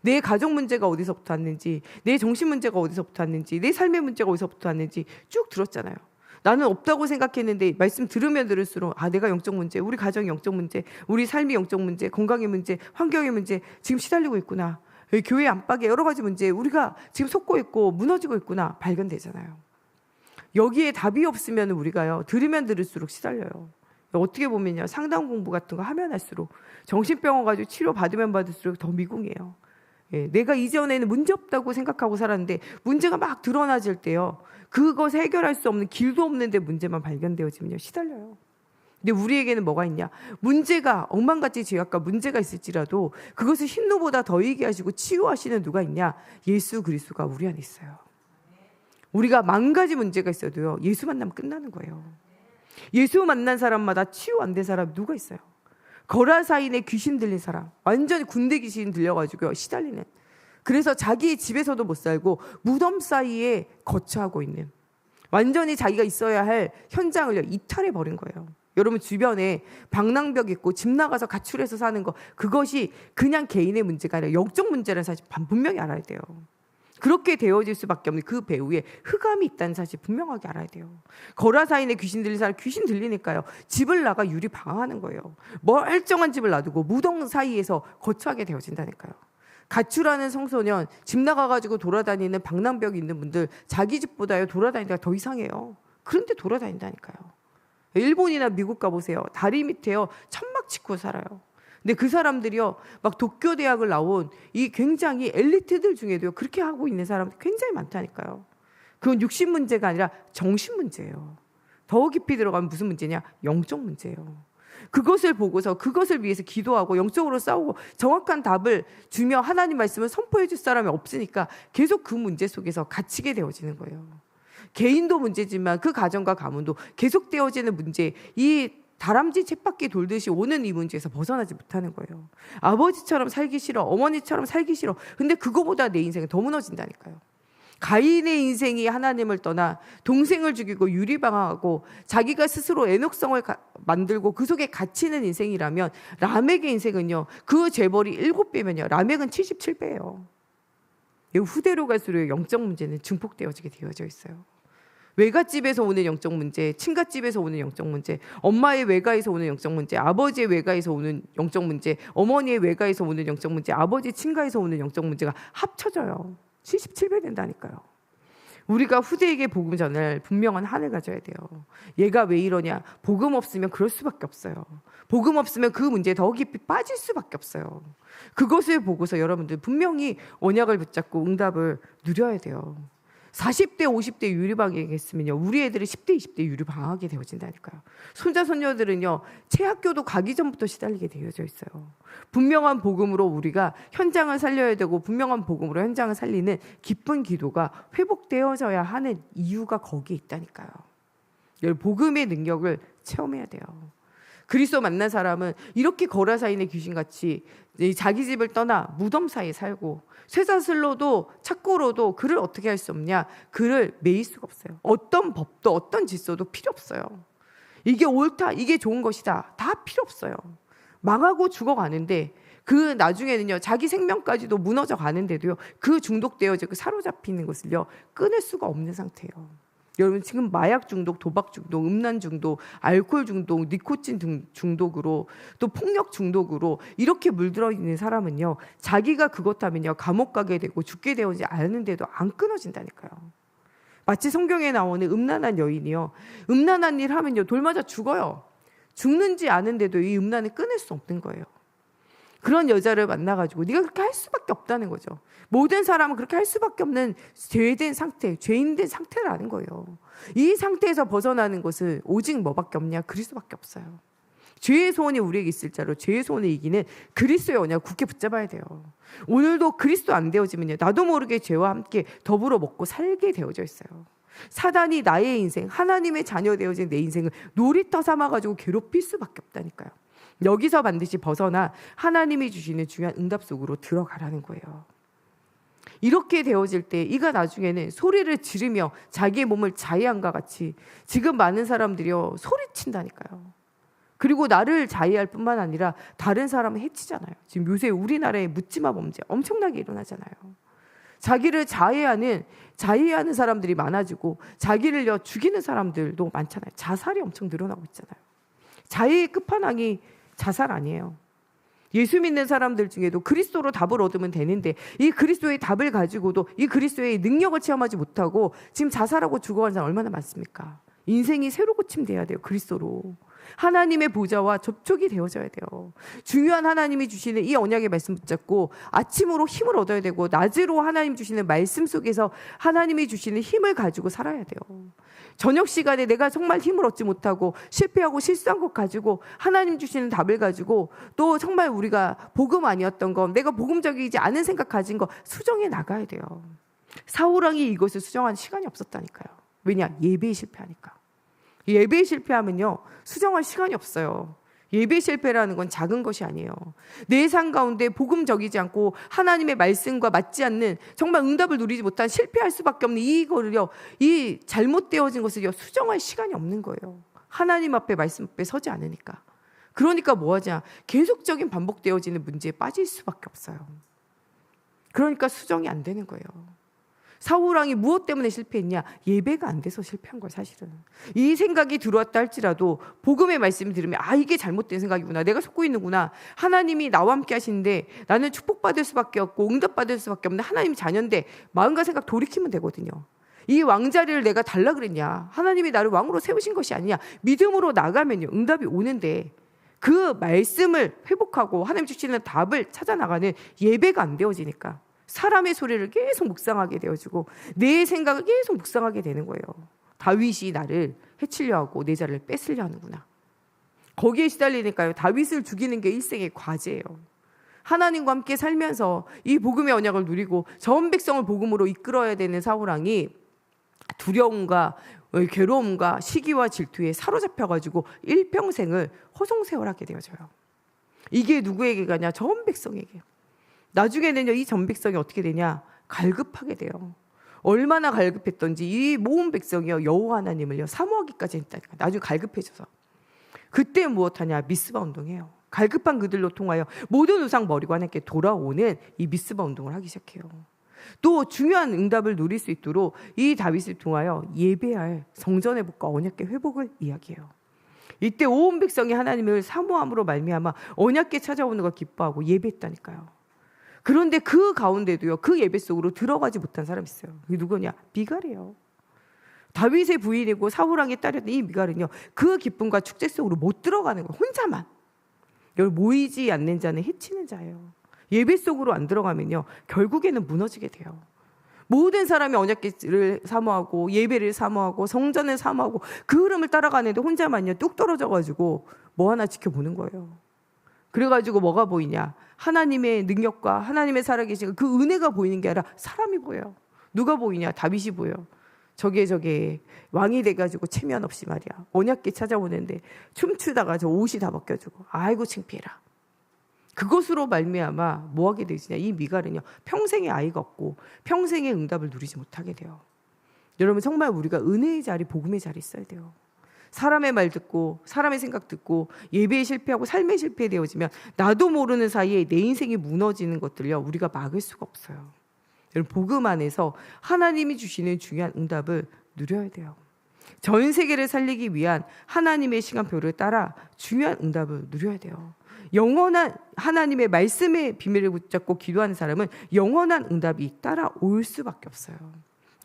내 가정 문제가 어디서부터 왔는지, 내 정신 문제가 어디서부터 왔는지, 내 삶의 문제가 어디서부터 왔는지 쭉 들었잖아요. 나는 없다고 생각했는데 말씀 들으면 들을수록 내가 영적 문제, 우리 가정의 영적 문제, 우리 삶의 영적 문제, 건강의 문제, 환경의 문제 지금 시달리고 있구나. 교회 안팎에 여러 가지 문제 우리가 지금 속고 있고 무너지고 있구나 발견되잖아요. 여기에 답이 없으면 우리가요 들으면 들을수록 시달려요. 어떻게 보면요 상담 공부 같은 거 하면 할수록 정신병원 가지고 치료 받으면 받을수록 더 미궁해요. 내가 이전에는 문제 없다고 생각하고 살았는데 문제가 막 드러나질 때요 그것을 해결할 수 없는 길도 없는데 문제만 발견되어지면요 시달려요. 근데 우리에게는 뭐가 있냐? 문제가 엉망같이 죄악과 문제가 있을지라도 그것을 흰노보다 더 이게 하시고 치유하시는 누가 있냐? 예수 그리스도가 우리 안에 있어요. 우리가 10,000가지 문제가 있어도요 예수 만나면 끝나는 거예요. 예수 만난 사람마다 치유 안 된 사람이 누가 있어요? 거라사인에 귀신 들린 사람, 완전히 군대 귀신 들려가지고 시달리는, 그래서 자기 집에서도 못 살고 무덤 사이에 거처하고 있는, 완전히 자기가 있어야 할 현장을 이탈해 버린 거예요. 여러분 주변에 방랑벽 있고 집 나가서 가출해서 사는 거, 그것이 그냥 개인의 문제가 아니라 영적 문제라는 사실 분명히 알아야 돼요. 그렇게 되어질 수밖에 없는 그 배후에 흑암이 있다는 사실 분명하게 알아야 돼요. 거라사인에 귀신 들린 사람, 귀신 들리니까요 집을 나가 유리 방황하는 거예요. 멀쩡한 집을 놔두고 무덤 사이에서 거처하게 되어진다니까요. 가출하는 청소년, 집 나가가지고 돌아다니는 방랑벽이 있는 분들, 자기 집보다요 돌아다니다가 더 이상해요. 그런데 돌아다닌다니까요. 일본이나 미국 가보세요. 다리 밑에요 천막 치고 살아요. 근데 그 사람들이요 막 도쿄 대학을 나온 이 굉장히 엘리트들 중에도요 그렇게 하고 있는 사람 굉장히 많다니까요. 그건 육신 문제가 아니라 정신 문제예요. 더 깊이 들어가면 무슨 문제냐? 영적 문제예요. 그것을 보고서 그것을 위해서 기도하고 영적으로 싸우고 정확한 답을 주며 하나님 말씀을 선포해 줄 사람이 없으니까 계속 그 문제 속에서 갇히게 되어지는 거예요. 개인도 문제지만 그 가정과 가문도 계속되어지는 문제, 이 다람쥐 쳇바퀴 돌듯이 오는 이 문제에서 벗어나지 못하는 거예요. 아버지처럼 살기 싫어, 어머니처럼 살기 싫어. 근데 그거보다 내 인생은 더 무너진다니까요. 가인의 인생이 하나님을 떠나 동생을 죽이고 유리방황하고 자기가 스스로 애녹성을 만들고 그 속에 갇히는 인생이라면 라멕의 인생은요 그 재벌이 7배면요 라멕은 77배예요. 후대로 갈수록 영적 문제는 증폭되어지게 되어져 있어요. 외갓집에서 오는 영적 문제, 친갓집에서 오는 영적 문제, 엄마의 외가에서 오는 영적 문제, 아버지의 외가에서 오는 영적 문제, 어머니의 외가에서 오는 영적 문제, 아버지 친가에서 오는 영적 문제가 합쳐져요. 77배 된다니까요. 우리가 후대에게 복음 전할 분명한 한을 가져야 돼요. 얘가 왜 이러냐? 복음 없으면 그럴 수밖에 없어요. 복음 없으면 그 문제에 더 깊이 빠질 수밖에 없어요. 그것을 보고서 여러분들 분명히 언약을 붙잡고 응답을 누려야 돼요. 40대 50대 유리방학이 있으면요 우리 애들이 10대 20대 유리방학이 되어진다니까요. 손자 손녀들은요 체학교도 가기 전부터 시달리게 되어져 있어요. 분명한 복음으로 우리가 현장을 살려야 되고 분명한 복음으로 현장을 살리는 기쁜 기도가 회복되어져야 하는 이유가 거기에 있다니까요. 복음의 능력을 체험해야 돼요. 그리스도 만난 사람은 이렇게 거라사인의 귀신같이 자기 집을 떠나 무덤 사이에 살고 쇠사슬로도 착고로도 그를 어떻게 할 수 없냐? 그를 매일 수가 없어요. 어떤 법도 어떤 질서도 필요 없어요. 이게 옳다, 이게 좋은 것이다, 다 필요 없어요. 망하고 죽어가는데 그 나중에는요, 자기 생명까지도 무너져 가는데도요, 그 중독되어져 그 사로잡히는 것을요 끊을 수가 없는 상태예요. 여러분, 지금 마약 중독, 도박 중독, 음란 중독, 알코올 중독, 니코틴 중독으로, 또 폭력 중독으로 이렇게 물들어 있는 사람은요, 자기가 그것 하면요 감옥 가게 되고 죽게 되어지 않는데도 안 끊어진다니까요. 마치 성경에 나오는 음란한 여인이요, 음란한 일 하면요 돌 맞아 죽어요. 죽는지 아는데도 이 음란을 끊을 수 없는 거예요. 그런 여자를 만나가지고 네가 그렇게 할 수밖에 없다는 거죠. 모든 사람은 그렇게 할 수밖에 없는 죄된 상태, 죄인된 상태라는 거예요. 이 상태에서 벗어나는 것은 오직 뭐밖에 없냐? 그리스도밖에 없어요. 죄의 소원이 우리에게 있을 자로 죄의 소원을 이기는 그리스도의 언약 굳게 붙잡아야 돼요. 오늘도 그리스도 안 되어지면요, 나도 모르게 죄와 함께 더불어 먹고 살게 되어져 있어요. 사단이 나의 인생, 하나님의 자녀 되어진 내 인생을 놀이터 삼아가지고 괴롭힐 수밖에 없다니까요. 여기서 반드시 벗어나 하나님이 주시는 중요한 응답 속으로 들어가라는 거예요. 이렇게 되어질 때 이가 나중에는 소리를 지르며 자기의 몸을 자해함과 같이 지금 많은 사람들이요 소리친다니까요. 그리고 나를 자해할 뿐만 아니라 다른 사람을 해치잖아요. 지금 요새 우리나라의 묻지마 범죄 엄청나게 일어나잖아요. 자기를 자해하는 사람들이 많아지고 자기를 죽이는 사람들도 많잖아요. 자살이 엄청 늘어나고 있잖아요. 자해의 끝판왕이 자살 아니에요. 예수 믿는 사람들 중에도 그리스도로 답을 얻으면 되는데 이 그리스도의 답을 가지고도 이 그리스도의 능력을 체험하지 못하고 지금 자살하고 죽어가는 사람 얼마나 많습니까? 인생이 새로 고침돼야 돼요. 그리스도로. 하나님의 보좌와 접촉이 되어져야 돼요. 중요한 하나님이 주시는 이 언약의 말씀 붙잡고 아침으로 힘을 얻어야 되고 낮으로 하나님 주시는 말씀 속에서 하나님이 주시는 힘을 가지고 살아야 돼요. 저녁 시간에 내가 정말 힘을 얻지 못하고 실패하고 실수한 것 가지고 하나님 주시는 답을 가지고 또 정말 우리가 복음 아니었던 거, 내가 복음적이지 않은 생각 가진 거 수정해 나가야 돼요. 사울왕이 이것을 수정하는 시간이 없었다니까요. 왜냐? 예배에 실패하니까. 예배에 실패하면요 수정할 시간이 없어요. 예배 실패라는 건 작은 것이 아니에요. 내 삶 가운데 복음적이지 않고 하나님의 말씀과 맞지 않는 정말 응답을 누리지 못한 실패할 수밖에 없는 이거를요, 이 잘못되어진 것을요 수정할 시간이 없는 거예요. 하나님 앞에 말씀 앞에 서지 않으니까. 그러니까 뭐하냐? 계속적인 반복되어지는 문제에 빠질 수밖에 없어요. 그러니까 수정이 안 되는 거예요. 사울왕이 무엇 때문에 실패했냐? 예배가 안 돼서 실패한 거예요. 사실은 이 생각이 들어왔다 할지라도 복음의 말씀을 들으면 아, 이게 잘못된 생각이구나, 내가 속고 있는구나, 하나님이 나와 함께 하시는데 나는 축복받을 수밖에 없고 응답받을 수밖에 없는 하나님 자녀인데 마음과 생각 돌이키면 되거든요. 이 왕자리를 내가 달라 그랬냐? 하나님이 나를 왕으로 세우신 것이 아니냐? 믿음으로 나가면요 응답이 오는데 그 말씀을 회복하고 하나님 주시는 답을 찾아 나가는 예배가 안 되어지니까 사람의 소리를 계속 묵상하게 되어지고 내 생각을 계속 묵상하게 되는 거예요. 다윗이 나를 해치려 하고 내 자리를 뺏으려 하는구나. 거기에 시달리니까요, 다윗을 죽이는 게 일생의 과제예요. 하나님과 함께 살면서 이 복음의 언약을 누리고 전 백성을 복음으로 이끌어야 되는 사울왕이 두려움과 괴로움과 시기와 질투에 사로잡혀가지고 일평생을 허송세월하게 되어져요. 이게 누구에게 가냐? 전 백성에게. 나중에는요 이 전 백성이 어떻게 되냐? 갈급하게 돼요. 얼마나 갈급했던지 이 모든 백성이요 여호와 하나님을요 사모하기까지 했다니까. 나중에 갈급해져서 그때 무엇하냐? 미스바 운동해요. 갈급한 그들로 통하여 모든 우상 버리고 하나님께 돌아오는 이 미스바 운동을 하기 시작해요. 또 중요한 응답을 누릴 수 있도록 이 다윗을 통하여 예배할 성전의 복과 언약궤 회복을 이야기해요. 이때 온 백성이 하나님을 사모함으로 말미암아 언약궤 찾아오는 걸 기뻐하고 예배했다니까요. 그런데 그 가운데도요 그 예배 속으로 들어가지 못한 사람이 있어요. 그게 누구냐? 미갈이에요. 다윗의 부인이고 사울왕의 딸이었던 이 미갈은요 그 기쁨과 축제 속으로 못 들어가는 거예요. 혼자만. 여러분, 모이지 않는 자는 해치는 자예요. 예배 속으로 안 들어가면요 결국에는 무너지게 돼요. 모든 사람이 언약궤를 사모하고 예배를 사모하고 성전을 사모하고 그 흐름을 따라가는데 혼자만요 뚝 떨어져가지고 뭐 하나 지켜보는 거예요. 그래가지고 뭐가 보이냐? 하나님의 능력과 하나님의 살아계신 그 은혜가 보이는 게 아니라 사람이 보여요. 누가 보이냐? 다윗이 보여. 저게 왕이 돼가지고 체면 없이 말이야 언약궤 찾아오는데 춤추다가 저 옷이 다 벗겨지고 아이고 창피해라. 그것으로 말미암아 뭐하게 되지냐? 이 미갈은요 평생의 아이가 없고 평생의 응답을 누리지 못하게 돼요. 여러분, 정말 우리가 은혜의 자리, 복음의 자리 있어야 돼요. 사람의 말 듣고 사람의 생각 듣고 예배에 실패하고 삶에 실패되어지면 나도 모르는 사이에 내 인생이 무너지는 것들요 우리가 막을 수가 없어요. 여러분 복음 안에서 하나님이 주시는 중요한 응답을 누려야 돼요. 전 세계를 살리기 위한 하나님의 시간표를 따라 중요한 응답을 누려야 돼요. 영원한 하나님의 말씀의 비밀을 붙잡고 기도하는 사람은 영원한 응답이 따라올 수밖에 없어요.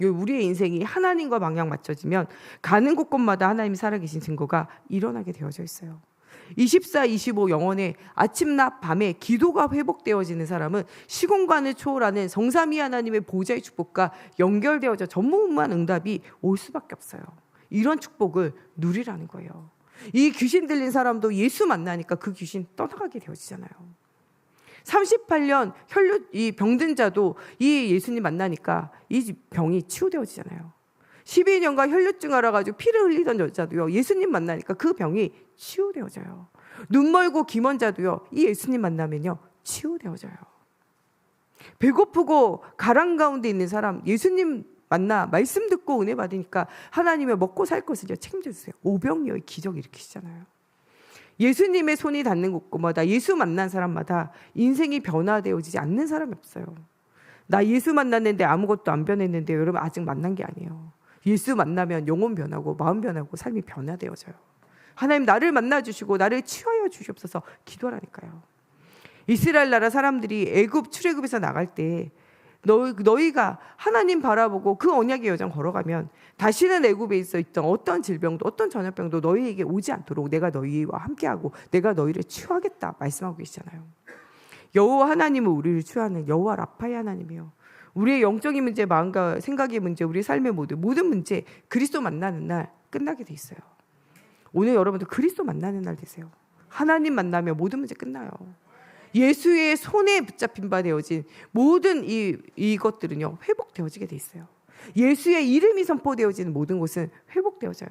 우리의 인생이 하나님과 방향 맞춰지면 가는 곳곳마다 하나님이 살아계신 증거가 일어나게 되어져 있어요. 24, 25 영혼의 아침, 낮, 밤에 기도가 회복되어지는 사람은 시공간을 초월하는 성삼위 하나님의 보좌의 축복과 연결되어져 전무후무한 응답이 올 수밖에 없어요. 이런 축복을 누리라는 거예요. 이 귀신 들린 사람도 예수 만나니까 그 귀신 떠나가게 되어지잖아요. 38년 혈류 이 병든 자도 이 예수님 만나니까 이 병이 치유되어지잖아요. 12년간 혈류증 알아가지고 피를 흘리던 여자도요 예수님 만나니까 그 병이 치유되어져요. 눈 멀고 귀 먼 자도요 이 예수님 만나면요 치유되어져요. 배고프고 가랑 가운데 있는 사람 예수님 만나 말씀 듣고 은혜 받으니까 하나님의 먹고 살 것을 책임져 주세요. 오병이어의 기적 일으키시잖아요. 예수님의 손이 닿는 곳마다 예수 만난 사람마다 인생이 변화되어지지 않는 사람이 없어요. 나 예수 만났는데 아무것도 안 변했는데 여러분 아직 만난 게 아니에요. 예수 만나면 영혼 변하고 마음 변하고 삶이 변화되어져요. 하나님 나를 만나주시고 나를 치유하여 주시옵소서 기도하라니까요. 이스라엘 나라 사람들이 애굽 출애굽에서 나갈 때 너희가 하나님 바라보고 그 언약의 여정 걸어가면 다시는 애굽에 있던 어떤 질병도 어떤 전염병도 너희에게 오지 않도록 내가 너희와 함께하고 내가 너희를 치유하겠다 말씀하고 계시잖아요. 여호와 하나님은 우리를 치유하는 여호와 라파의 하나님이에요. 우리의 영적인 문제, 마음과 생각의 문제, 우리 삶의 모든 문제 그리스도 만나는 날 끝나게 돼 있어요. 오늘 여러분들 그리스도 만나는 날 되세요. 하나님 만나면 모든 문제 끝나요. 예수의 손에 붙잡힌 바 되어진 모든 이것들은요 회복되어지게 돼 있어요. 예수의 이름이 선포되어지는 모든 곳은 회복되어져요.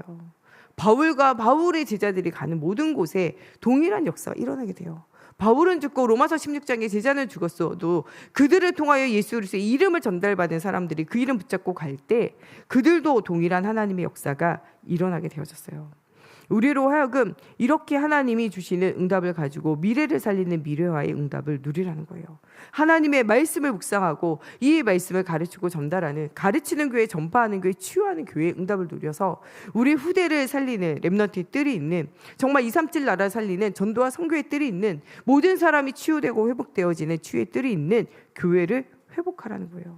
바울과 바울의 제자들이 가는 모든 곳에 동일한 역사가 일어나게 돼요. 바울은 죽고 로마서 16장에 제자는 죽었어도 그들을 통하여 예수 그리스도의 이름을 전달받은 사람들이 그 이름 붙잡고 갈 때 그들도 동일한 하나님의 역사가 일어나게 되어졌어요. 우리로 하여금 이렇게 하나님이 주시는 응답을 가지고 미래를 살리는 미래와의 응답을 누리라는 거예요. 하나님의 말씀을 묵상하고 이 말씀을 가르치고 전달하는 가르치는 교회, 전파하는 교회, 치유하는 교회의 응답을 누려서 우리 후대를 살리는 렘넌트의 뜰이 있는 정말 237 나라를 살리는 전도와 선교의 뜰이 있는 모든 사람이 치유되고 회복되어지는 치유의 뜰이 있는 교회를 회복하라는 거예요.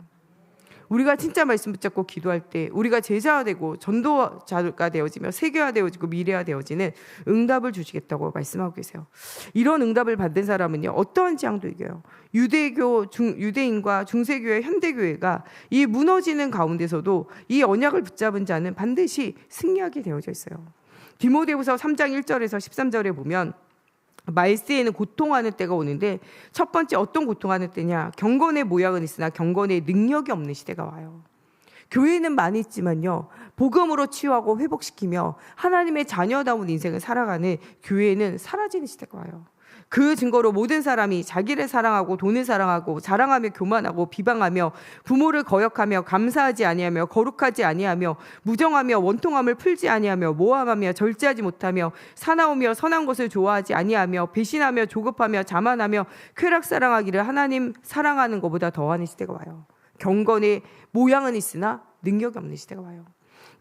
우리가 진짜 말씀 붙잡고 기도할 때 우리가 제자가 되고 전도자가 되어지며 세계화 되어지고 미래화 되어지는 응답을 주시겠다고 말씀하고 계세요. 이런 응답을 받은 사람은요 어떠한 재앙도 이겨요. 유대인과 중세교회, 현대교회가 이 무너지는 가운데서도 이 언약을 붙잡은 자는 반드시 승리하게 되어져 있어요. 디모데후서 3장 1절에서 13절에 보면 말세에는 고통하는 때가 오는데 첫 번째 어떤 고통하는 때냐? 경건의 모양은 있으나 경건의 능력이 없는 시대가 와요. 교회는 많이 있지만요 복음으로 치유하고 회복시키며 하나님의 자녀다운 인생을 살아가는 교회는 사라지는 시대가 와요. 그 증거로 모든 사람이 자기를 사랑하고 돈을 사랑하고 자랑하며 교만하고 비방하며 부모를 거역하며 감사하지 아니하며 거룩하지 아니하며 무정하며 원통함을 풀지 아니하며 모함하며 절제하지 못하며 사나우며 선한 것을 좋아하지 아니하며 배신하며 조급하며 자만하며 쾌락 사랑하기를 하나님 사랑하는 것보다 더하는 시대가 와요. 경건의 모양은 있으나 능력이 없는 시대가 와요.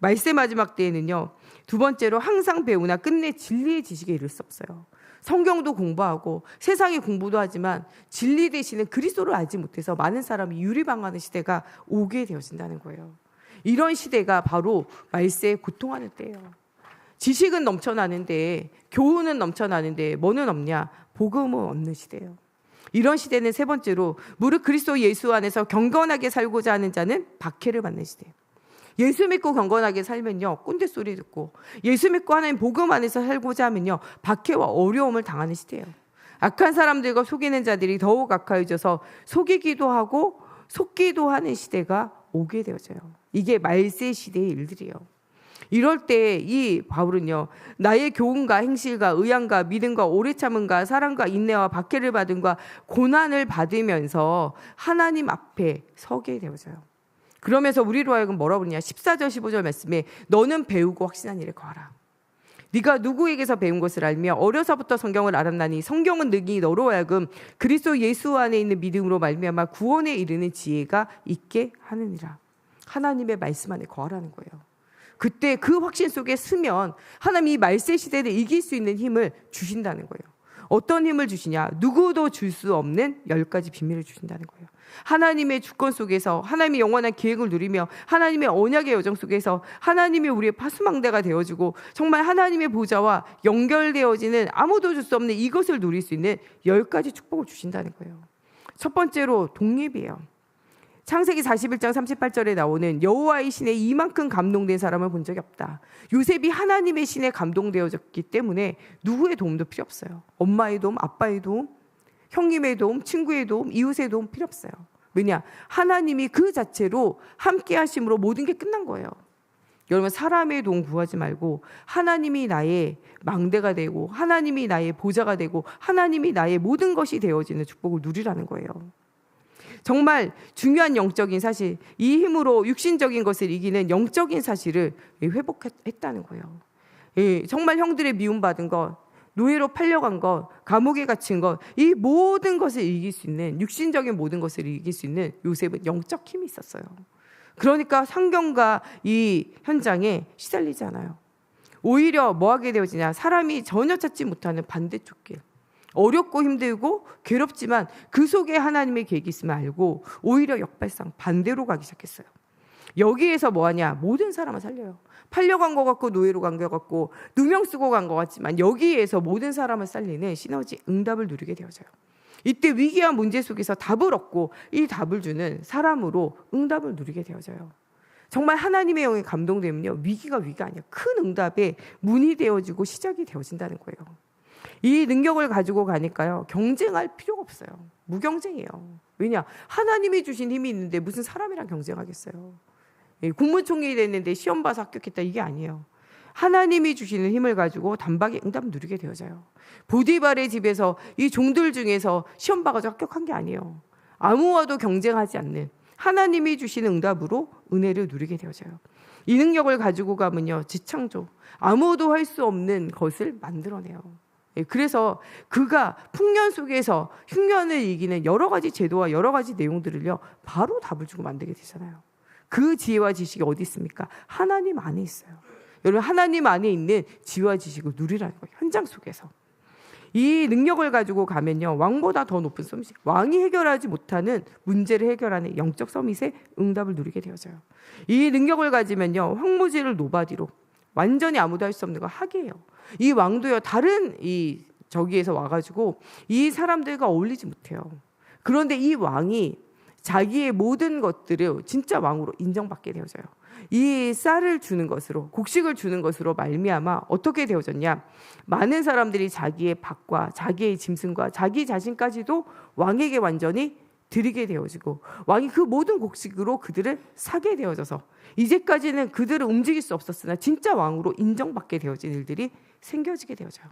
말세 마지막 때에는요 두 번째로 항상 배우나 끝내 진리의 지식에 이를 수 없어요. 성경도 공부하고 세상의 공부도 하지만 진리 대신에 그리스도를 알지 못해서 많은 사람이 유리방황하는 시대가 오게 되어진다는 거예요. 이런 시대가 바로 말세에 고통하는 때예요. 지식은 넘쳐나는데 교훈은 넘쳐나는데 뭐는 없냐? 복음은 없는 시대예요. 이런 시대는 세 번째로 무릇 그리스도 예수 안에서 경건하게 살고자 하는 자는 박해를 받는 시대예요. 예수 믿고 경건하게 살면요 꼰대 소리 듣고 예수 믿고 하나님 복음 안에서 살고자 하면요 박해와 어려움을 당하는 시대예요. 악한 사람들과 속이는 자들이 더욱 악하여져서 속이기도 하고 속기도 하는 시대가 오게 되어져요. 이게 말세 시대의 일들이에요. 이럴 때 이 바울은요 나의 교훈과 행실과 의향과 믿음과 오래 참음과 사랑과 인내와 박해를 받음과 고난을 받으면서 하나님 앞에 서게 되어져요. 그러면서 우리로 하여금 뭐라고 그러냐 14절 15절 말씀에 너는 배우고 확신한 일에 거하라. 네가 누구에게서 배운 것을 알며 어려서부터 성경을 알았나니 성경은 능히 너로 하여금 그리스도 예수 안에 있는 믿음으로 말미암아 구원에 이르는 지혜가 있게 하느니라. 하나님의 말씀 안에 거하라는 거예요. 그때 그 확신 속에 서면 하나님이 이 말세 시대를 이길 수 있는 힘을 주신다는 거예요. 어떤 힘을 주시냐? 누구도 줄 수 없는 10가지 비밀을 주신다는 거예요. 하나님의 주권 속에서 하나님의 영원한 계획을 누리며 하나님의 언약의 여정 속에서 하나님이 우리의 파수망대가 되어주고 정말 하나님의 보좌와 연결되어지는 아무도 줄 수 없는 이것을 누릴 수 있는 10가지 축복을 주신다는 거예요. 첫 번째로 독립이에요. 창세기 41장 38절에 나오는 여호와의 신에 이만큼 감동된 사람을 본 적이 없다. 요셉이 하나님의 신에 감동되어졌기 때문에 누구의 도움도 필요 없어요. 엄마의 도움, 아빠의 도움, 형님의 도움, 친구의 도움, 이웃의 도움 필요 없어요. 왜냐? 하나님이 그 자체로 함께 하심으로 모든 게 끝난 거예요. 여러분, 사람의 도움 구하지 말고 하나님이 나의 망대가 되고 하나님이 나의 보좌가 되고 하나님이 나의 모든 것이 되어지는 축복을 누리라는 거예요. 정말 중요한 영적인 사실, 이 힘으로 육신적인 것을 이기는 영적인 사실을 회복했다는 거예요. 정말 형들의 미움받은 것, 노예로 팔려간 것, 감옥에 갇힌 것, 이 모든 것을 이길 수 있는, 육신적인 모든 것을 이길 수 있는 요셉은 영적 힘이 있었어요. 그러니까 상경과 이 현장에 시달리지 않아요. 오히려 뭐 하게 되어지냐? 사람이 전혀 찾지 못하는 반대쪽 길. 어렵고 힘들고 괴롭지만 그 속에 하나님의 계획이 있음을 알고 오히려 역발상 반대로 가기 시작했어요. 여기에서 뭐하냐? 모든 사람을 살려요. 팔려간 것 같고 노예로 간 것 같고 누명 쓰고 간 것 같지만 여기에서 모든 사람을 살리는 시너지 응답을 누리게 되어져요. 이때 위기와 문제 속에서 답을 얻고 이 답을 주는 사람으로 응답을 누리게 되어져요. 정말 하나님의 영에 감동되면요, 위기가 아니에요. 큰 응답의 문이 되어지고 시작이 되어진다는 거예요. 이 능력을 가지고 가니까요, 경쟁할 필요가 없어요. 무경쟁이에요. 왜냐? 하나님이 주신 힘이 있는데 무슨 사람이랑 경쟁하겠어요. 국무총리 됐는데 시험 봐서 합격했다, 이게 아니에요. 하나님이 주시는 힘을 가지고 단박에 응답을 누리게 되어져요. 보디발의 집에서 이 종들 중에서 시험 봐가지고 합격한 게 아니에요. 아무와도 경쟁하지 않는 하나님이 주시는 응답으로 은혜를 누리게 되어져요. 이 능력을 가지고 가면요, 지창조, 아무도 할 수 없는 것을 만들어내요. 그래서 그가 풍년 속에서 흉년을 이기는 여러 가지 제도와 여러 가지 내용들을요, 바로 답을 주고 만들게 되잖아요. 그 지혜와 지식이 어디 있습니까? 하나님 안에 있어요. 여러분, 하나님 안에 있는 지혜와 지식을 누리라는 거예요. 현장 속에서. 이 능력을 가지고 가면요, 왕보다 더 높은 서밋, 왕이 해결하지 못하는 문제를 해결하는 영적 서밋의 응답을 누리게 되어져요. 이 능력을 가지면요, 황무지를 노바디로 완전히 아무도 할 수 없는 거 하게 해요. 이 왕도요, 다른 저기에서 와가지고 이 사람들과 어울리지 못해요. 그런데 이 왕이 자기의 모든 것들을 진짜 왕으로 인정받게 되어져요. 이 쌀을 주는 것으로, 곡식을 주는 것으로 말미암아 어떻게 되어졌냐? 많은 사람들이 자기의 밭과 자기의 짐승과 자기 자신까지도 왕에게 완전히 드리게 되어지고, 왕이 그 모든 곡식으로 그들을 사게 되어져서 이제까지는 그들을 움직일 수 없었으나 진짜 왕으로 인정받게 되어진 일들이 생겨지게 되어져요.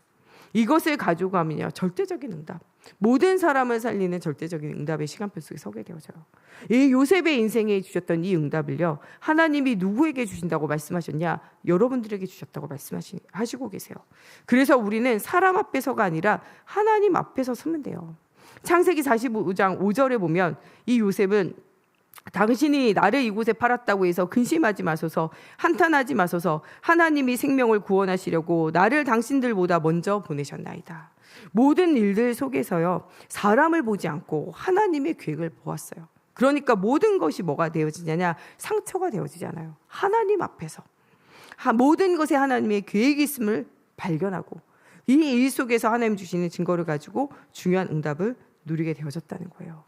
이것을 가지고 가면요, 절대적인 응답, 모든 사람을 살리는 절대적인 응답의 시간표 속에 서게 되어져요. 이 요셉의 인생에 주셨던 이 응답을요, 하나님이 누구에게 주신다고 말씀하셨냐? 여러분들에게 주셨다고 말씀하시고 계세요. 그래서 우리는 사람 앞에서가 아니라 하나님 앞에서 서면 돼요. 창세기 45장 5절에 보면 이 요셉은 당신이 나를 이곳에 팔았다고 해서 근심하지 마소서, 한탄하지 마소서, 하나님이 생명을 구원하시려고 나를 당신들보다 먼저 보내셨나이다. 모든 일들 속에서요, 사람을 보지 않고 하나님의 계획을 보았어요. 그러니까 모든 것이 뭐가 되어지냐냐? 상처가 되어지잖아요. 하나님 앞에서 모든 것에 하나님의 계획이 있음을 발견하고 이 일 속에서 하나님 주시는 증거를 가지고 중요한 응답을 누리게 되어졌다는 거예요.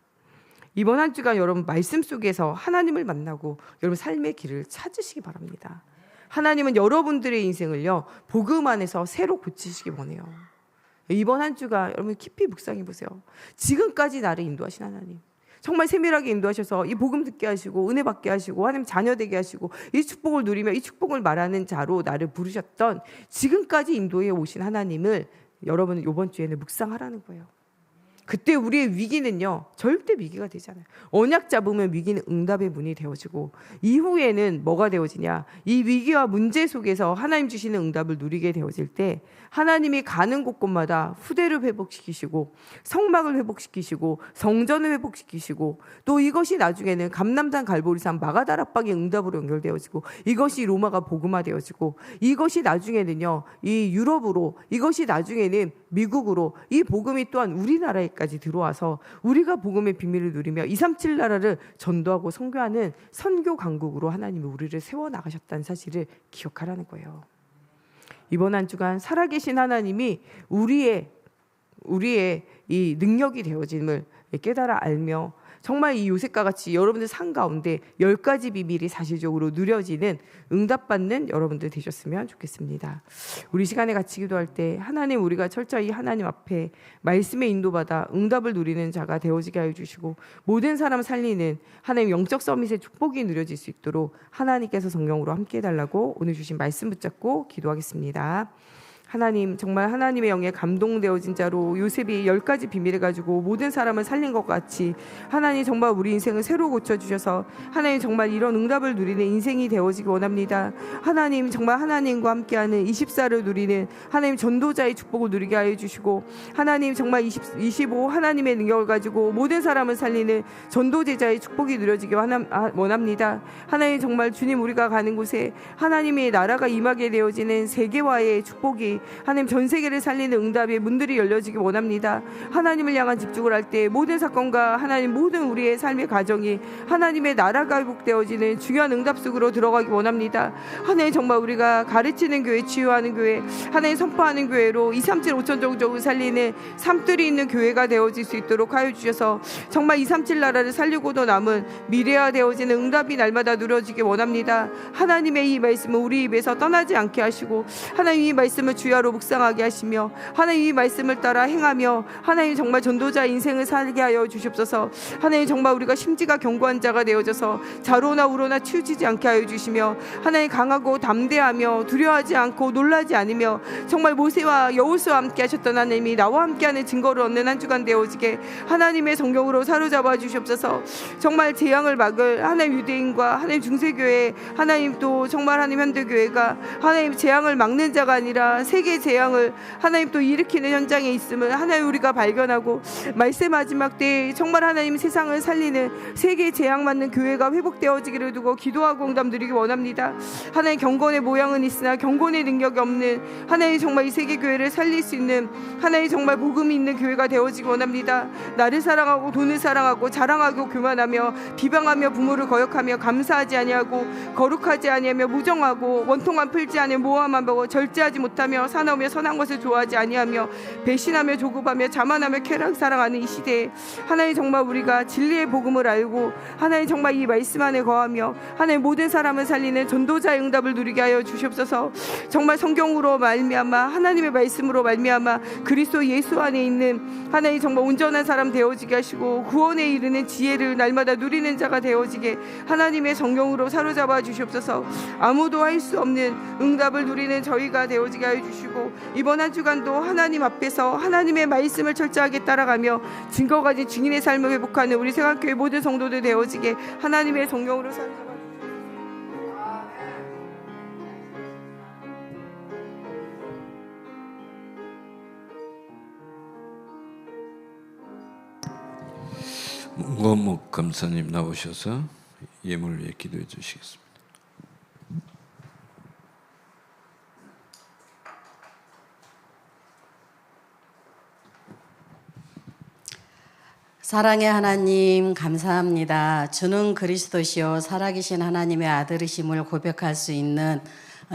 이번 한 주간 여러분 말씀 속에서 하나님을 만나고 여러분 삶의 길을 찾으시기 바랍니다. 하나님은 여러분들의 인생을요, 복음 안에서 새로 고치시기 원해요. 이번 한 주간 여러분 깊이 묵상해 보세요. 지금까지 나를 인도하신 하나님, 정말 세밀하게 인도하셔서 이 복음 듣게 하시고 은혜 받게 하시고 하나님 자녀 되게 하시고 이 축복을 누리며 이 축복을 말하는 자로 나를 부르셨던 지금까지 인도해 오신 하나님을 여러분은 이번 주에는 묵상하라는 거예요. 그때 우리의 위기는요 절대 위기가 되지 않아요. 언약 잡으면 위기는 응답의 문이 되어지고 이후에는 뭐가 되어지냐, 이 위기와 문제 속에서 하나님 주시는 응답을 누리게 되어질 때 하나님이 가는 곳곳마다 후대를 회복시키시고 성막을 회복시키시고 성전을 회복시키시고 또 이것이 나중에는 감람산 갈보리산 마가다락방의 응답으로 연결되어지고 이것이 로마가 복음화되어지고 이것이 나중에는요 이 유럽으로, 이것이 나중에는 미국으로, 이 복음이 또한 우리나라에까지 들어와서 우리가 복음의 비밀을 누리며 237 나라를 전도하고 선교하는 선교 강국으로 하나님이 우리를 세워나가셨다는 사실을 기억하라는 거예요. 이번 한 주간 살아계신 하나님이 우리의 이 능력이 되어짐을 깨달아 알며 정말 이 요셉과 같이 여러분들 삶 가운데 10가지 비밀이 사실적으로 누려지는 응답받는 여러분들 되셨으면 좋겠습니다. 우리 시간에 같이 기도할 때 하나님, 우리가 철저히 하나님 앞에 말씀에 인도받아 응답을 누리는 자가 되어지게 하여 주시고 모든 사람 살리는 하나님 영적 서밋의 축복이 누려질 수 있도록 하나님께서 성령으로 함께 해달라고 오늘 주신 말씀 붙잡고 기도하겠습니다. 하나님, 정말 하나님의 영에 감동되어진 자로 요셉이 10가지 비밀을 가지고 모든 사람을 살린 것 같이 하나님 정말 우리 인생을 새로 고쳐주셔서 하나님 정말 이런 응답을 누리는 인생이 되어지기 원합니다. 하나님 정말 하나님과 함께하는 24를 누리는 하나님 전도자의 축복을 누리게 하여 주시고 하나님 정말 25 하나님의 능력을 가지고 모든 사람을 살리는 전도제자의 축복이 누려지기 원합니다. 하나님 정말 주님, 우리가 가는 곳에 하나님의 나라가 임하게 되어지는 세계화의 축복이 하나님 전 세계를 살리는 응답의 문들이 열려지기 원합니다. 하나님을 향한 집중을 할 때 모든 사건과 하나님 모든 우리의 삶의 가정이 하나님의 나라가 회복되어지는 중요한 응답 속으로 들어가기 원합니다. 하나님 정말 우리가 가르치는 교회, 치유하는 교회, 하나님 선포하는 교회로 237 5천족을 살리는 삶들이 있는 교회가 되어질 수 있도록 하여 주셔서 정말 237 나라를 살리고도 남은 미래화 되어지는 응답이 날마다 누려지기 원합니다. 하나님의 이 말씀은 우리 입에서 떠나지 않게 하시고 하나님 이 말씀을 주야로 묵상하게 하시며 하나님 이 말씀을 따라 행하며 하나님 정말 전도자 인생을 살게 하여 주시옵소서. 하나님 정말 우리가 심지가 견고한 자가 되어져서 자로나 우로나 치우치지 않게 하여 주시며 하나님 강하고 담대하며 두려워하지 않고 놀라지 않으며 정말 모세와 여호수아와 함께 하셨던 하나님이 나와 함께하는 증거를 얻는 한 주간 되어지게 하나님의 성경으로 사로잡아 주시옵소서. 정말 재앙을 막을 하나님 유대인과 하나님 중세교회, 하나님 또 정말 하나님 현대교회가 하나님 재앙을 막는 자가 아니라 세계 재앙을 하나님 또 일으키는 현장에 있음을 하나님 우리가 발견하고 말세 마지막 때에 정말 하나님 세상을 살리는 세계 재앙 맞는 교회가 회복되어지기를 두고 기도하고 응답 드리기 원합니다. 하나님 경건의 모양은 있으나 경건의 능력이 없는 하나님 정말 이 세계 교회를 살릴 수 있는 하나님 정말 복음이 있는 교회가 되어지기 원합니다. 나를 사랑하고 돈을 사랑하고 자랑하고 교만하며 비방하며 부모를 거역하며 감사하지 아니하고 거룩하지 아니하며 무정하고 원통함 풀지 아니하며 모함하며 절제하지 못하며 사나우며 선한 것을 좋아하지 아니하며 배신하며 조급하며 자만하며 쾌락 사랑하는 이 시대에 하나님 정말 우리가 진리의 복음을 알고 하나님 정말 이 말씀 안에 거하며 하나님 모든 사람을 살리는 전도자의 응답을 누리게 하여 주시옵소서. 정말 성경으로 말미암아 하나님의 말씀으로 말미암아 그리스도 예수 안에 있는 하나님 정말 온전한 사람 되어지게 하시고 구원에 이르는 지혜를 날마다 누리는 자가 되어지게 하나님의 성경으로 사로잡아 주시옵소서. 아무도 할 수 없는 응답을 누리는 저희가 되어지게 하여 주시고 이번 한 주간도 하나님 앞에서 하나님의 말씀을 철저하게 따라가며 증거 가진 증인의 삶을 회복하는 우리 세관교회 모든 성도들 되어지게 하나님의 성령으로 사로잡아 문건목 검사님 나오셔서 예물 위해 기도해 주시겠습니다. 사랑의 하나님 감사합니다. 주는 그리스도시요 살아계신 하나님의 아들이심을 고백할 수 있는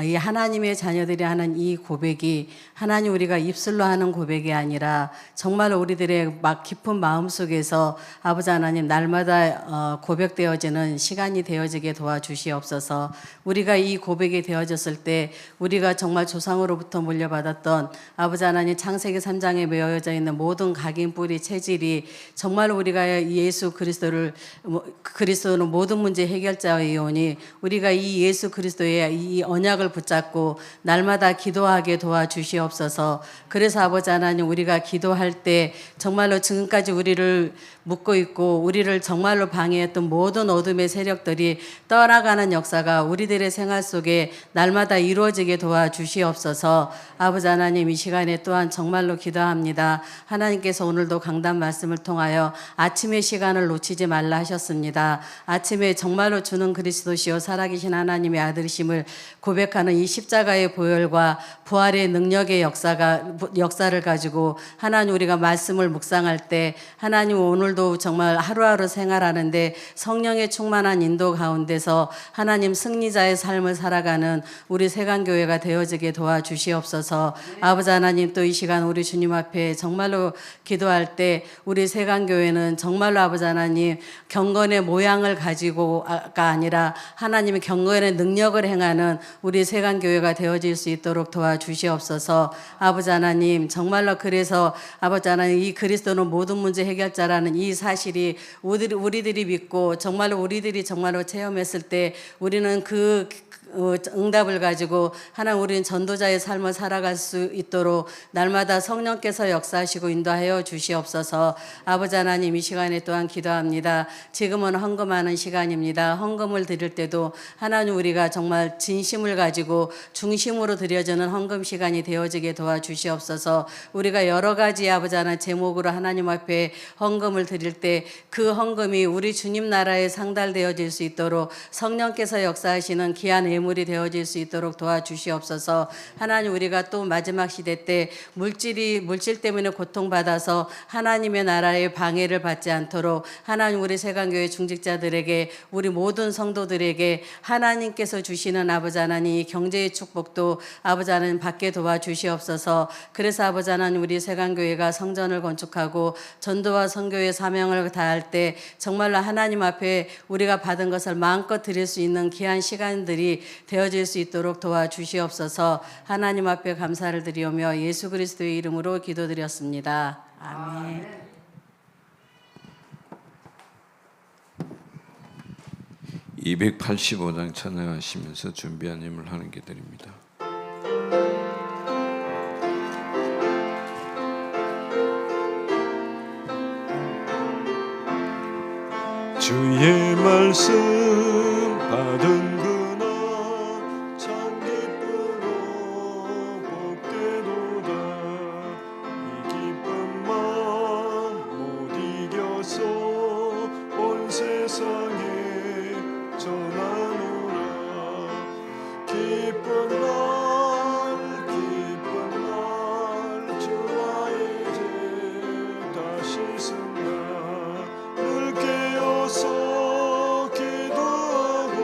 이 하나님의 자녀들이 하는 이 고백이 하나님 우리가 입술로 하는 고백이 아니라 정말 우리들의 막 깊은 마음속에서 아버지 하나님 날마다 고백되어지는 시간이 되어지게 도와주시옵소서. 우리가 이 고백이 되어졌을 때 우리가 정말 조상으로부터 물려받았던 아버지 하나님 창세기 3장에 메어져 있는 모든 각인 뿌리 체질이 정말 우리가 예수 그리스도는 모든 문제 해결자이오니 우리가 이 예수 그리스도의 이 언약을 능력을 붙잡고 날마다 기도하게 도와주시옵소서. 그래서 아버지 하나님, 우리가 기도할 때 정말로 지금까지 우리를 묶고 있고 우리를 정말로 방해했던 모든 어둠의 세력들이 떠나가는 역사가 우리들의 생활 속에 날마다 이루어지게 도와주시옵소서. 아버지 하나님, 이 시간에 또한 정말로 기도합니다. 하나님께서 오늘도 강단 말씀을 통하여 아침의 시간을 놓치지 말라 하셨습니다. 아침에 정말로 주는 그리스도시요 살아계신 하나님의 아들이심을 고백하는 이 십자가의 보혈과 부활의 능력의 역사를 가지고 하나님, 우리가 말씀을 묵상할 때 하나님, 오늘도 정말 하루하루 생활하는데 성령의 충만한 인도 가운데서 하나님 승리자의 삶을 살아가는 우리 세간교회가 되어지게 도와주시옵소서. 아버지 하나님, 또 이 시간 우리 주님 앞에 정말로 기도할 때 우리 세간교회는 정말로 아버지 하나님, 경건의 모양을 가지고가 아니라 하나님의 경건의 능력을 행하는 우리 세간교회가 되어질 수 있도록 도와주시옵소서. 아버지 하나님, 정말로 그래서 아버지 하나님, 이 그리스도는 모든 문제 해결자라는 이 사실이 우리들이 믿고 정말로 우리들이 정말로 체험했을 때 우리는 그 응답을 가지고 하나님, 우리는 전도자의 삶을 살아갈 수 있도록 날마다 성령께서 역사하시고 인도하여 주시옵소서. 아버지 하나님, 이 시간에 또한 기도합니다. 지금은 헌금하는 시간입니다. 헌금을 드릴 때도 하나님, 우리가 정말 진심을 가지고 중심으로 드려지는 헌금 시간이 되어지게 도와주시옵소서. 우리가 여러 가지 아버지 하나님 제목으로 하나님 앞에 헌금을 드릴 때 그 헌금이 우리 주님 나라에 상달되어질 수 있도록 성령께서 역사하시는 귀한 예물이 되어질 수 있도록 도와주시옵소서. 하나님, 우리가 또 마지막 시대 때 물질 때문에 고통받아서 하나님의 나라의 방해를 받지 않도록 하나님, 우리 세간교회 중직자들에게, 우리 모든 성도들에게 하나님께서 주시는 아버지 하나님 이 경제의 축복도 아버지 하나님 받게 도와주시옵소서. 그래서 아버지 하나님, 우리 세간교회가 성전을 건축하고 전도와 선교의 사명을 다할 때 정말로 하나님 앞에 우리가 받은 것을 마음껏 드릴 수 있는 귀한 시간들이 되어질 수 있도록 도와주시옵소서. 하나님 앞에 감사를 드리오며 예수 그리스도의 이름으로 기도드렸습니다. 아멘. 285장 찬양하시면서 준비한 힘을 하는 기들입니다. 주의 말씀 받은 그날 참 기쁘고 복되도다. 이 기쁜 마음 못 이겨서 온 세상에 전하노라. 기쁜 날 주 나의 죄 다시 쓴다. 늘 깨어서 기도하고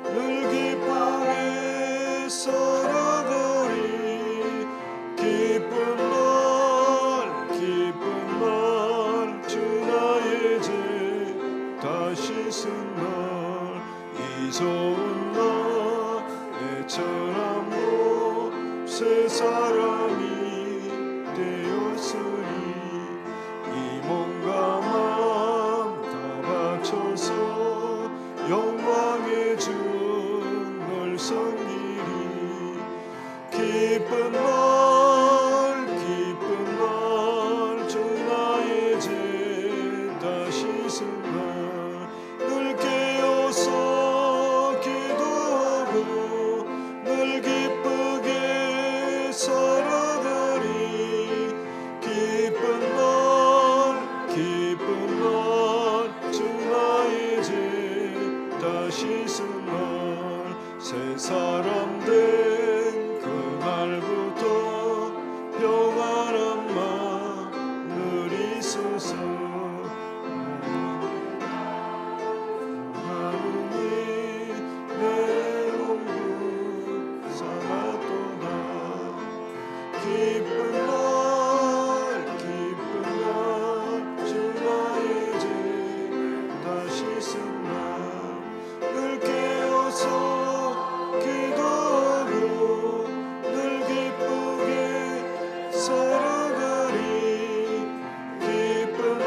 늘 기쁘게 살아가리. 기쁜 날 주 나의 죄 다시 쓴 날. 이 좋은 날 애처람으로 새 사람이 되었으니 이 몸과 마음 다 바쳐서 영광의 주 널 섬기리. 기쁜 날 주 나의 죄 다시 쓴 날. 늘 깨어서 기도하고 늘 기쁘게 살아가리. 기쁜 날 주 나의 죄 다시 쓴 날. 새 사람 된 그날부터 평안한 마늘 있어서 하느니 내 몸도 삼았도다. 기쁜 날 주 나의 죄 다시 쓴 날. 늘 깨어서 기도하고 늘 기쁘게 살아가리. 기쁜 날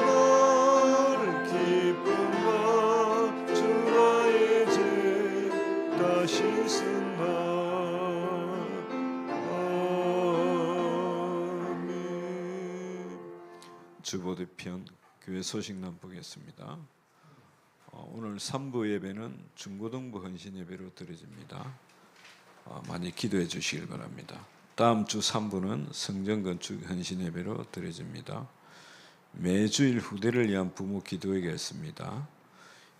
주 나의 죄 다시 쓴 날. 주보대편 교회 소식남 보겠습니다. 오늘 3부 예배는 중고등부 헌신 예배로 드려집니다. 많이 기도해 주시길 바랍니다. 다음 주 3부는 성전 건축 헌신 예배로 드려집니다. 매주일 후대를 위한 부모 기도회가 있습니다.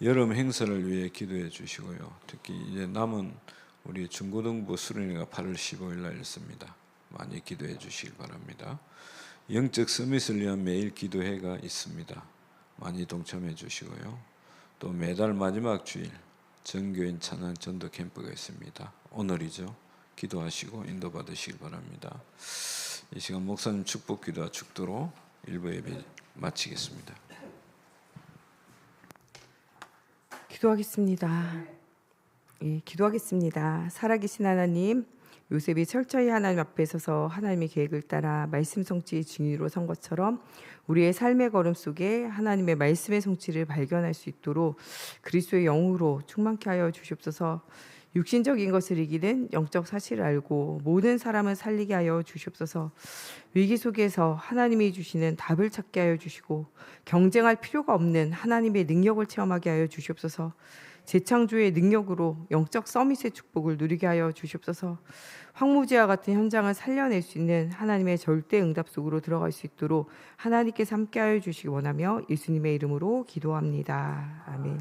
여름 행사를 위해 기도해 주시고요. 특히 이제 남은 우리 중고등부 수련회가 8월 15일 날 있습니다. 많이 기도해 주시길 바랍니다. 영적 서밋을 위한 매일 기도회가 있습니다. 많이 동참해 주시고요. 또 매달 마지막 주일 전교인 찬양 전도 캠프가 있습니다. 오늘이죠. 기도하시고 인도받으시길 바랍니다. 이 시간 목사님 축복 기도와 축도로 1부 예배 마치겠습니다. 기도하겠습니다. 예, 기도하겠습니다. 살아계신 하나님, 요셉이 철저히 하나님 앞에 서서 하나님의 계획을 따라 말씀 성취의 증인으로 선 것처럼 우리의 삶의 걸음 속에 하나님의 말씀의 성취를 발견할 수 있도록 그리스도의 영으로 충만케 하여 주시옵소서. 육신적인 것을 이기는 영적 사실을 알고 모든 사람을 살리게 하여 주시옵소서. 위기 속에서 하나님이 주시는 답을 찾게 하여 주시고 경쟁할 필요가 없는 하나님의 능력을 체험하게 하여 주시옵소서. 재창조의 능력으로 영적 서밋의 축복을 누리게 하여 주시옵소서. 황무지와 같은 현장을 살려낼 수 있는 하나님의 절대 응답 속으로 들어갈 수 있도록 하나님께서 함께하여 주시기 원하며 예수님의 이름으로 기도합니다. 아멘.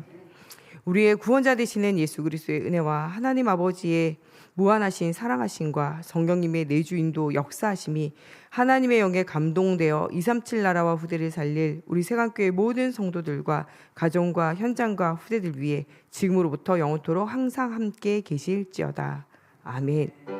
우리의 구원자 되시는 예수 그리스도의 은혜와 하나님 아버지의 무한하신 사랑하심과 성령님의 내주인도 역사하심이 하나님의 영에 감동되어 237 나라와 후대를 살릴 우리 세강교회 모든 성도들과 가정과 현장과 후대들 위해 지금으로부터 영원토록 항상 함께 계실지어다. 아멘.